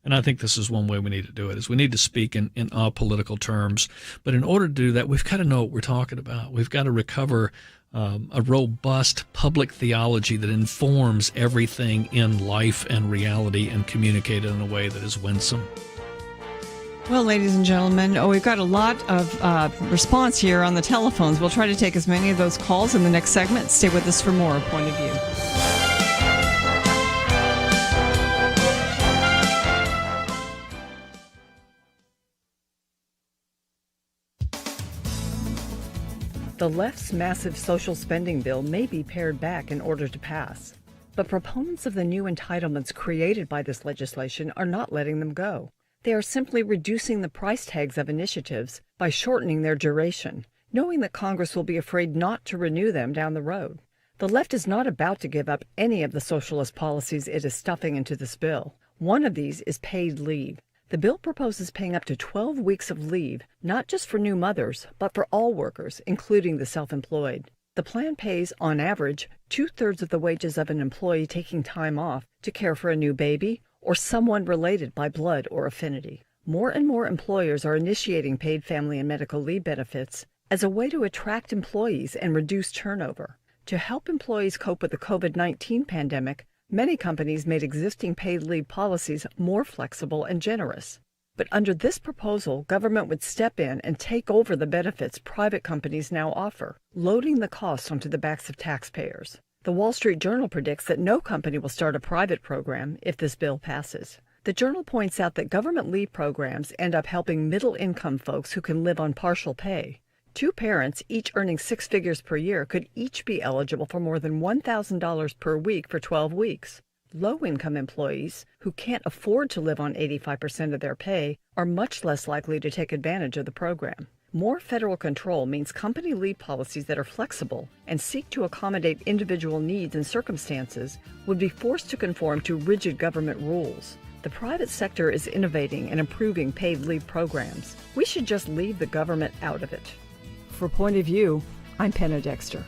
[SPEAKER 4] And I think this is one way we need to do it, is we need to speak in all political terms. But in order to do that, we've got to know what we're talking about. We've got to recover a robust public theology that informs everything in life and reality and communicate it in a way that is winsome.
[SPEAKER 3] Well, ladies and gentlemen, we've got a lot of response here on the telephones. We'll try to take as many of those calls in the next segment. Stay with us for more Point of View. The left's massive social spending bill may be pared back in order to pass, but proponents of the new entitlements created by this legislation are not letting them go. They are simply reducing the price tags of initiatives by shortening their duration, knowing that Congress will be afraid not to renew them down the road. The left is not about to give up any of the socialist policies it is stuffing into this bill. One of these is paid leave. The bill proposes paying up to 12 weeks of leave, not just for new mothers, but for all workers, including the self-employed. The plan pays, on average, 2/3 of the wages of an employee taking time off to care for a new baby or someone related by blood or affinity. More and more employers are initiating paid family and medical leave benefits as a way to attract employees and reduce turnover. To help employees cope with the COVID-19 pandemic, many companies made existing paid leave policies more flexible and generous. But under this proposal, government would step in and take over the benefits private companies now offer, loading the costs onto the backs of taxpayers. The Wall Street Journal predicts that no company will start a private program if this bill passes. The Journal points out that government leave programs end up helping middle-income folks who can live on partial pay. Two parents, each earning 6 figures per year, could each be eligible for more than $1,000 per week for 12 weeks. Low-income employees, who can't afford to live on 85% of their pay, are much less likely to take advantage of the program. More federal control means company leave policies that are flexible and seek to accommodate individual needs and circumstances would be forced to conform to rigid government rules. The private sector is innovating and improving paid leave programs. We should just leave the government out of it. For Point of View, I'm Penna Dexter.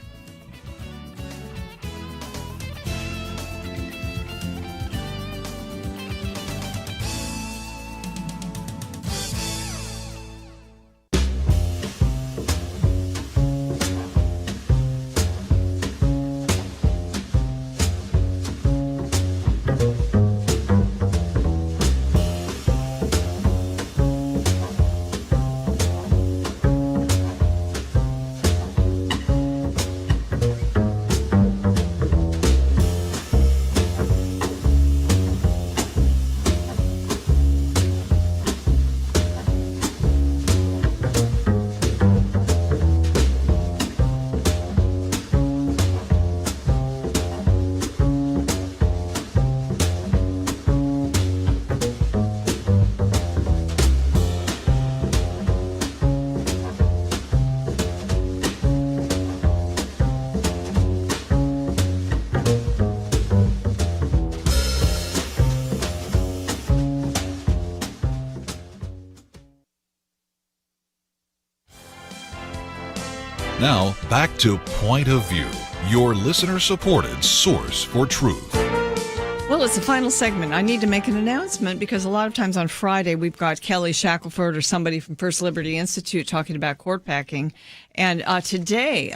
[SPEAKER 12] Now, back to Point of View, your listener-supported source for truth.
[SPEAKER 3] Well, it's the final segment. I need to make an announcement because a lot of times on Friday we've got Kelly Shackelford or somebody from First Liberty Institute talking about court packing. And today,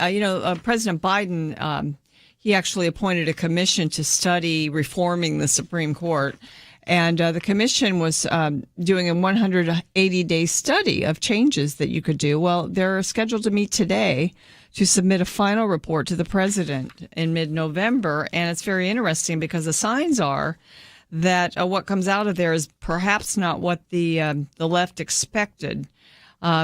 [SPEAKER 3] President Biden, he actually appointed a commission to study reforming the Supreme Court. And the commission was doing a 180-day study of changes that you could do. Well, they're scheduled to meet today to submit a final report to the president in mid-November. And it's very interesting because the signs are that what comes out of there is perhaps not what the left expected.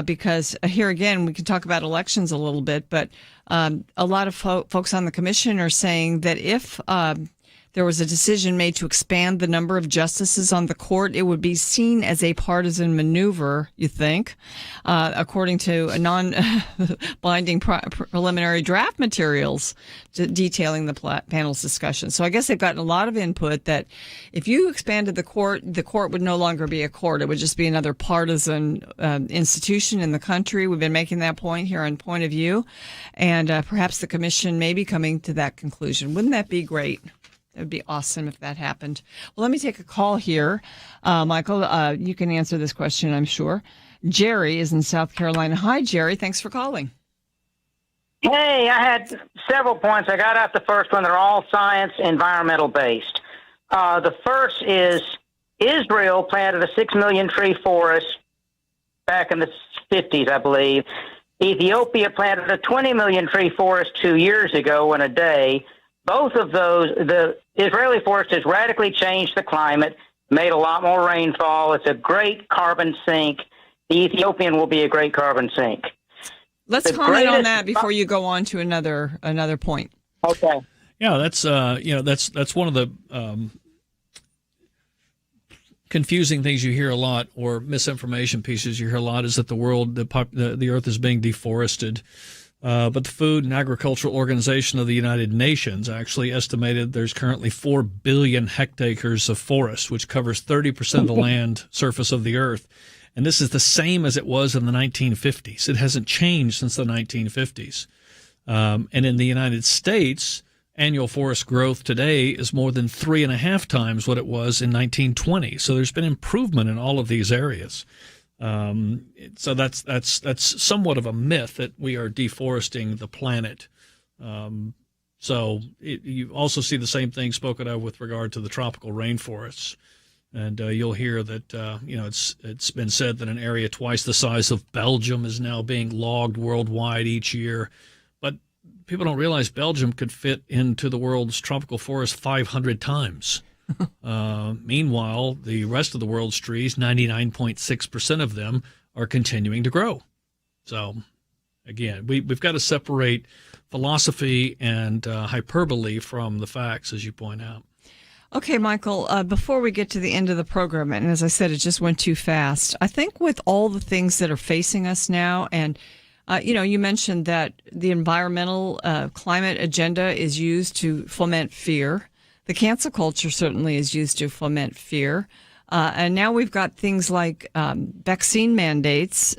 [SPEAKER 3] Because here again, we can talk about elections a little bit, but a lot of folks on the commission are saying that if there was a decision made to expand the number of justices on the court, it would be seen as a partisan maneuver, you think, according to a non-binding preliminary draft materials detailing the panel's discussion. So I guess they've gotten a lot of input that if you expanded the court would no longer be a court. It would just be another partisan institution in the country. We've been making that point here on Point of View, and perhaps the commission may be coming to that conclusion. Wouldn't that be great? It would be awesome if that happened. Well, let me take a call here. Michael, you can answer this question, I'm sure. Jerry is in South Carolina. Hi, Jerry. Thanks for calling.
[SPEAKER 15] Hey, I had several points. I got out the first one. They're all science, environmental based. The first is Israel planted a 6 million tree forest back in the 50s, I believe. Ethiopia planted a 20 million tree forest 2 years ago in a day. Both of those, the Israeli forest has radically changed the climate, made a lot more rainfall. It's a great carbon sink. The Ethiopian will be a great carbon sink.
[SPEAKER 3] Let's comment on that before you go on to another point.
[SPEAKER 15] Okay.
[SPEAKER 4] Yeah, that's that's one of the confusing things you hear a lot, or misinformation pieces you hear a lot, is that the earth is being deforested. But the Food and Agricultural Organization of the United Nations actually estimated there's currently 4 billion hectares of forest, which covers 30% of the land surface of the earth. And this is the same as it was in the 1950s. It hasn't changed since the 1950s. And in the United States, annual forest growth today is more than 3.5 times what it was in 1920. So there's been improvement in all of these areas. So that's somewhat of a myth that we are deforesting the planet. You also see the same thing spoken of with regard to the tropical rainforests. And you'll hear that it's been said that an area twice the size of Belgium is now being logged worldwide each year. But people don't realize Belgium could fit into the world's tropical forest 500 times. Meanwhile, the rest of the world's trees, 99.6% of them, are continuing to grow. So, again, we've got to separate philosophy and hyperbole from the facts, as you point out.
[SPEAKER 3] Okay, Michael, before we get to the end of the program, and as I said, it just went too fast, I think with all the things that are facing us now, and you mentioned that the environmental climate agenda is used to foment fear. The cancel culture certainly is used to foment fear. And now we've got things like vaccine mandates.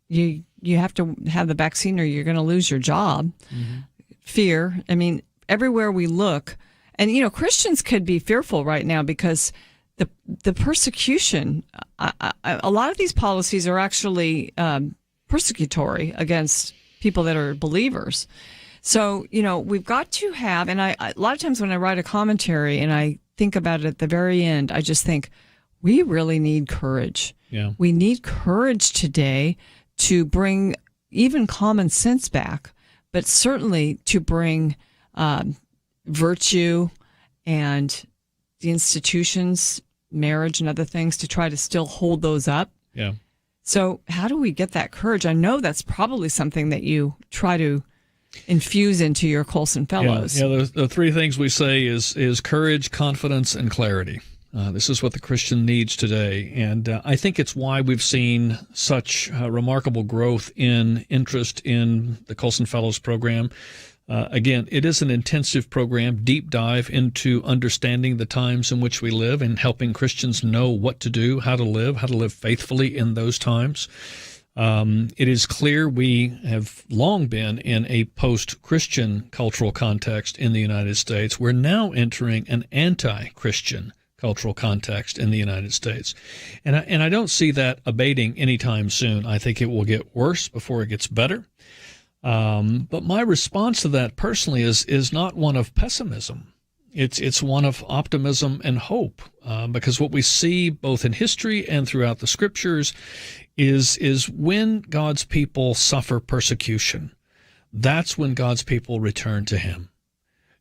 [SPEAKER 3] You have to have the vaccine or you're going to lose your job. Mm-hmm. Fear. I mean, everywhere we look. And, Christians could be fearful right now because the persecution, a lot of these policies are actually persecutory against people that are believers. So, we've got to have, and a lot of times when I write a commentary and I think about it at the very end, I just think we really need courage.
[SPEAKER 4] Yeah.
[SPEAKER 3] We need courage today to bring even common sense back, but certainly to bring virtue and the institutions, marriage and other things, to try to still hold those up.
[SPEAKER 4] Yeah.
[SPEAKER 3] So how do we get that courage? I know that's probably something that you try to infuse into your Colson Fellows.
[SPEAKER 4] Yeah, the three things we say is courage, confidence, and clarity. This is what the Christian needs today. And I think it's why we've seen such remarkable growth in interest in the Colson Fellows program. Again, it is an intensive program, deep dive into understanding the times in which we live and helping Christians know what to do, how to live faithfully in those times. It is clear we have long been in a post-Christian cultural context in the United States. We're now entering an anti-Christian cultural context in the United States. And I don't see that abating anytime soon. I think it will get worse before it gets better. But my response to that personally is not one of pessimism. It's one of optimism and hope, because what we see both in history and throughout the scriptures is when God's people suffer persecution, that's when God's people return to him,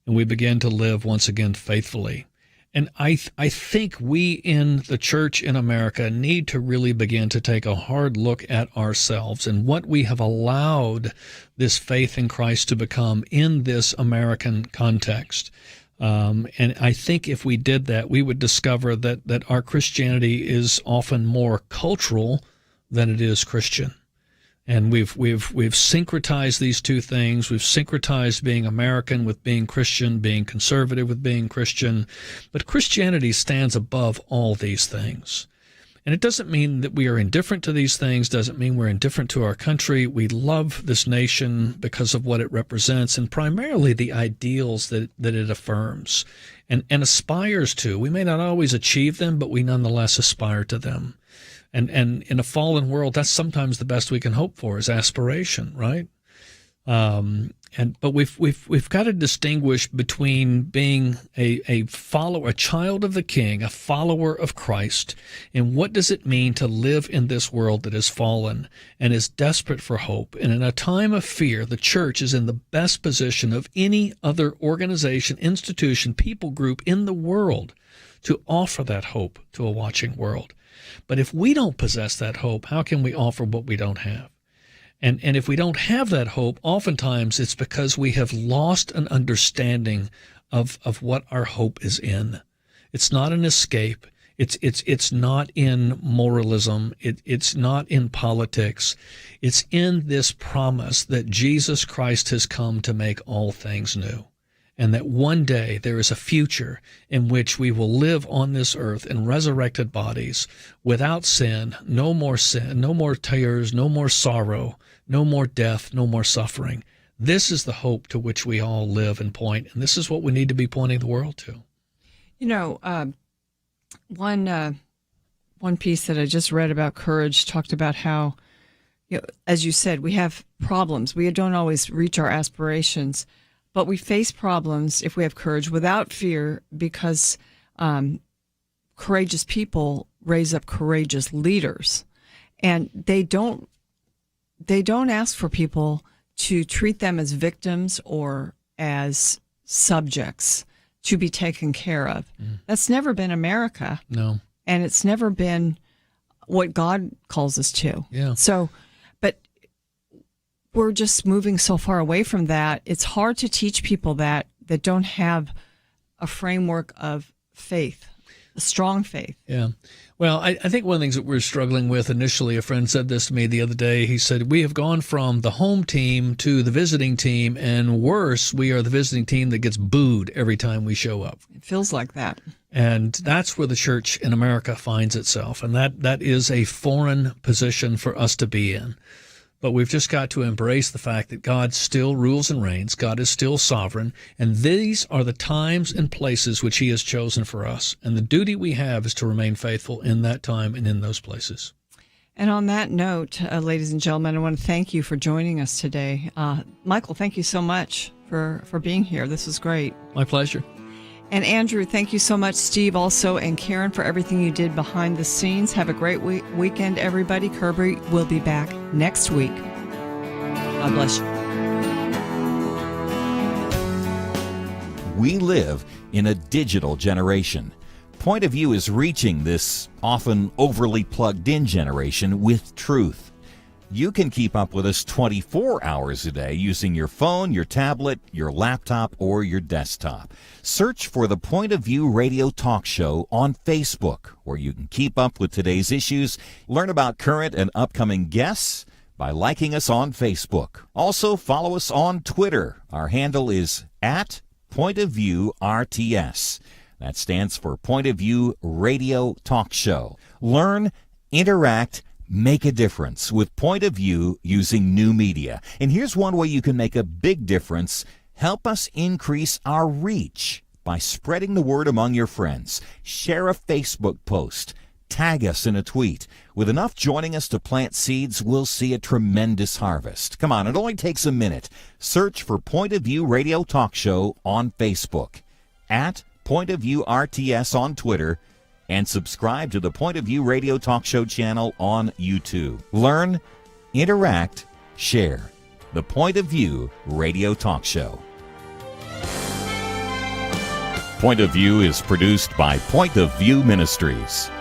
[SPEAKER 4] and we begin to live once again faithfully. And I think we in the church in America need to really begin to take a hard look at ourselves and what we have allowed this faith in Christ to become in this American context. And I think if we did that, we would discover that our Christianity is often more cultural than it is Christian. And we've syncretized these two things. We've syncretized being American with being Christian, being conservative with being Christian. But Christianity stands above all these things. And it doesn't mean that we are indifferent to these things, doesn't mean we're indifferent to our country. We love this nation because of what it represents and primarily the ideals that it affirms and aspires to. We may not always achieve them, but we nonetheless aspire to them. And in a fallen world, that's sometimes the best we can hope for is aspiration, right? But we've got to distinguish between being a follower, a child of the King, a follower of Christ, and what does it mean to live in this world that is fallen and is desperate for hope. And in a time of fear, the church is in the best position of any other organization, institution, people group in the world to offer that hope to a watching world. But if we don't possess that hope, how can we offer what we don't have? And if we don't have that hope, oftentimes it's because we have lost an understanding of what our hope is in. It's not an escape. It's not in moralism. It's not in politics. It's in this promise that Jesus Christ has come to make all things new. And that one day there is a future in which we will live on this earth in resurrected bodies without sin, no more tears, no more sorrow, no more death, no more suffering. This is the hope to which we all live and point, and this is what we need to be pointing the world to.
[SPEAKER 3] You know, one piece that I just read about courage talked about how, as you said, we have problems. We don't always reach our aspirations. But we face problems if we have courage without fear because courageous people raise up courageous leaders. And they don't ask for people to treat them as victims or as subjects to be taken care of. That's never been America.
[SPEAKER 4] No.
[SPEAKER 3] And it's never been what God calls us to.
[SPEAKER 4] Yeah.
[SPEAKER 3] So, but we're just moving so far away from that. It's hard to teach people that don't have a framework of faith, a strong faith.
[SPEAKER 4] Yeah. Well, I think one of the things that we're struggling with initially, a friend said this to me the other day. He said, we have gone from the home team to the visiting team, and worse, we are the visiting team that gets booed every time we show up.
[SPEAKER 3] It feels like that.
[SPEAKER 4] And that's where the church in America finds itself. And that is a foreign position for us to be in. But we've just got to embrace the fact that God still rules and reigns. God is still sovereign. And these are the times and places which he has chosen for us. And the duty we have is to remain faithful in that time and in those places.
[SPEAKER 3] And on that note, ladies and gentlemen, I want to thank you for joining us today. Michael, thank you so much for being here. This was great.
[SPEAKER 4] My pleasure.
[SPEAKER 3] And Andrew, thank you so much. Steve also, and Karen for everything you did behind the scenes. Have a great weekend, everybody. Kirby will be back next week. God bless you.
[SPEAKER 5] We live in a digital generation. Point of View is reaching this often overly plugged-in generation with truth. You can keep up with us 24 hours a day using your phone, your tablet, your laptop, or your desktop. Search for the Point of View Radio Talk Show on Facebook, where you can keep up with today's issues, learn about current and upcoming guests by liking us on Facebook. Also, follow us on Twitter. Our handle is @PointOfViewRTS. That stands for Point of View Radio Talk Show. Learn, interact, make a difference with Point of View using new media. And here's one way you can make a big difference. Help us increase our reach by spreading the word among your friends. Share a Facebook post. Tag us in a tweet. With enough joining us to plant seeds, we'll see a tremendous harvest. Come on, it only takes a minute. Search for Point of View Radio Talk Show on Facebook, @PointOfViewRTS on Twitter, and subscribe to the Point of View Radio Talk Show channel on YouTube. Learn, interact, share. The Point of View Radio Talk Show. Point of View is produced by Point of View Ministries.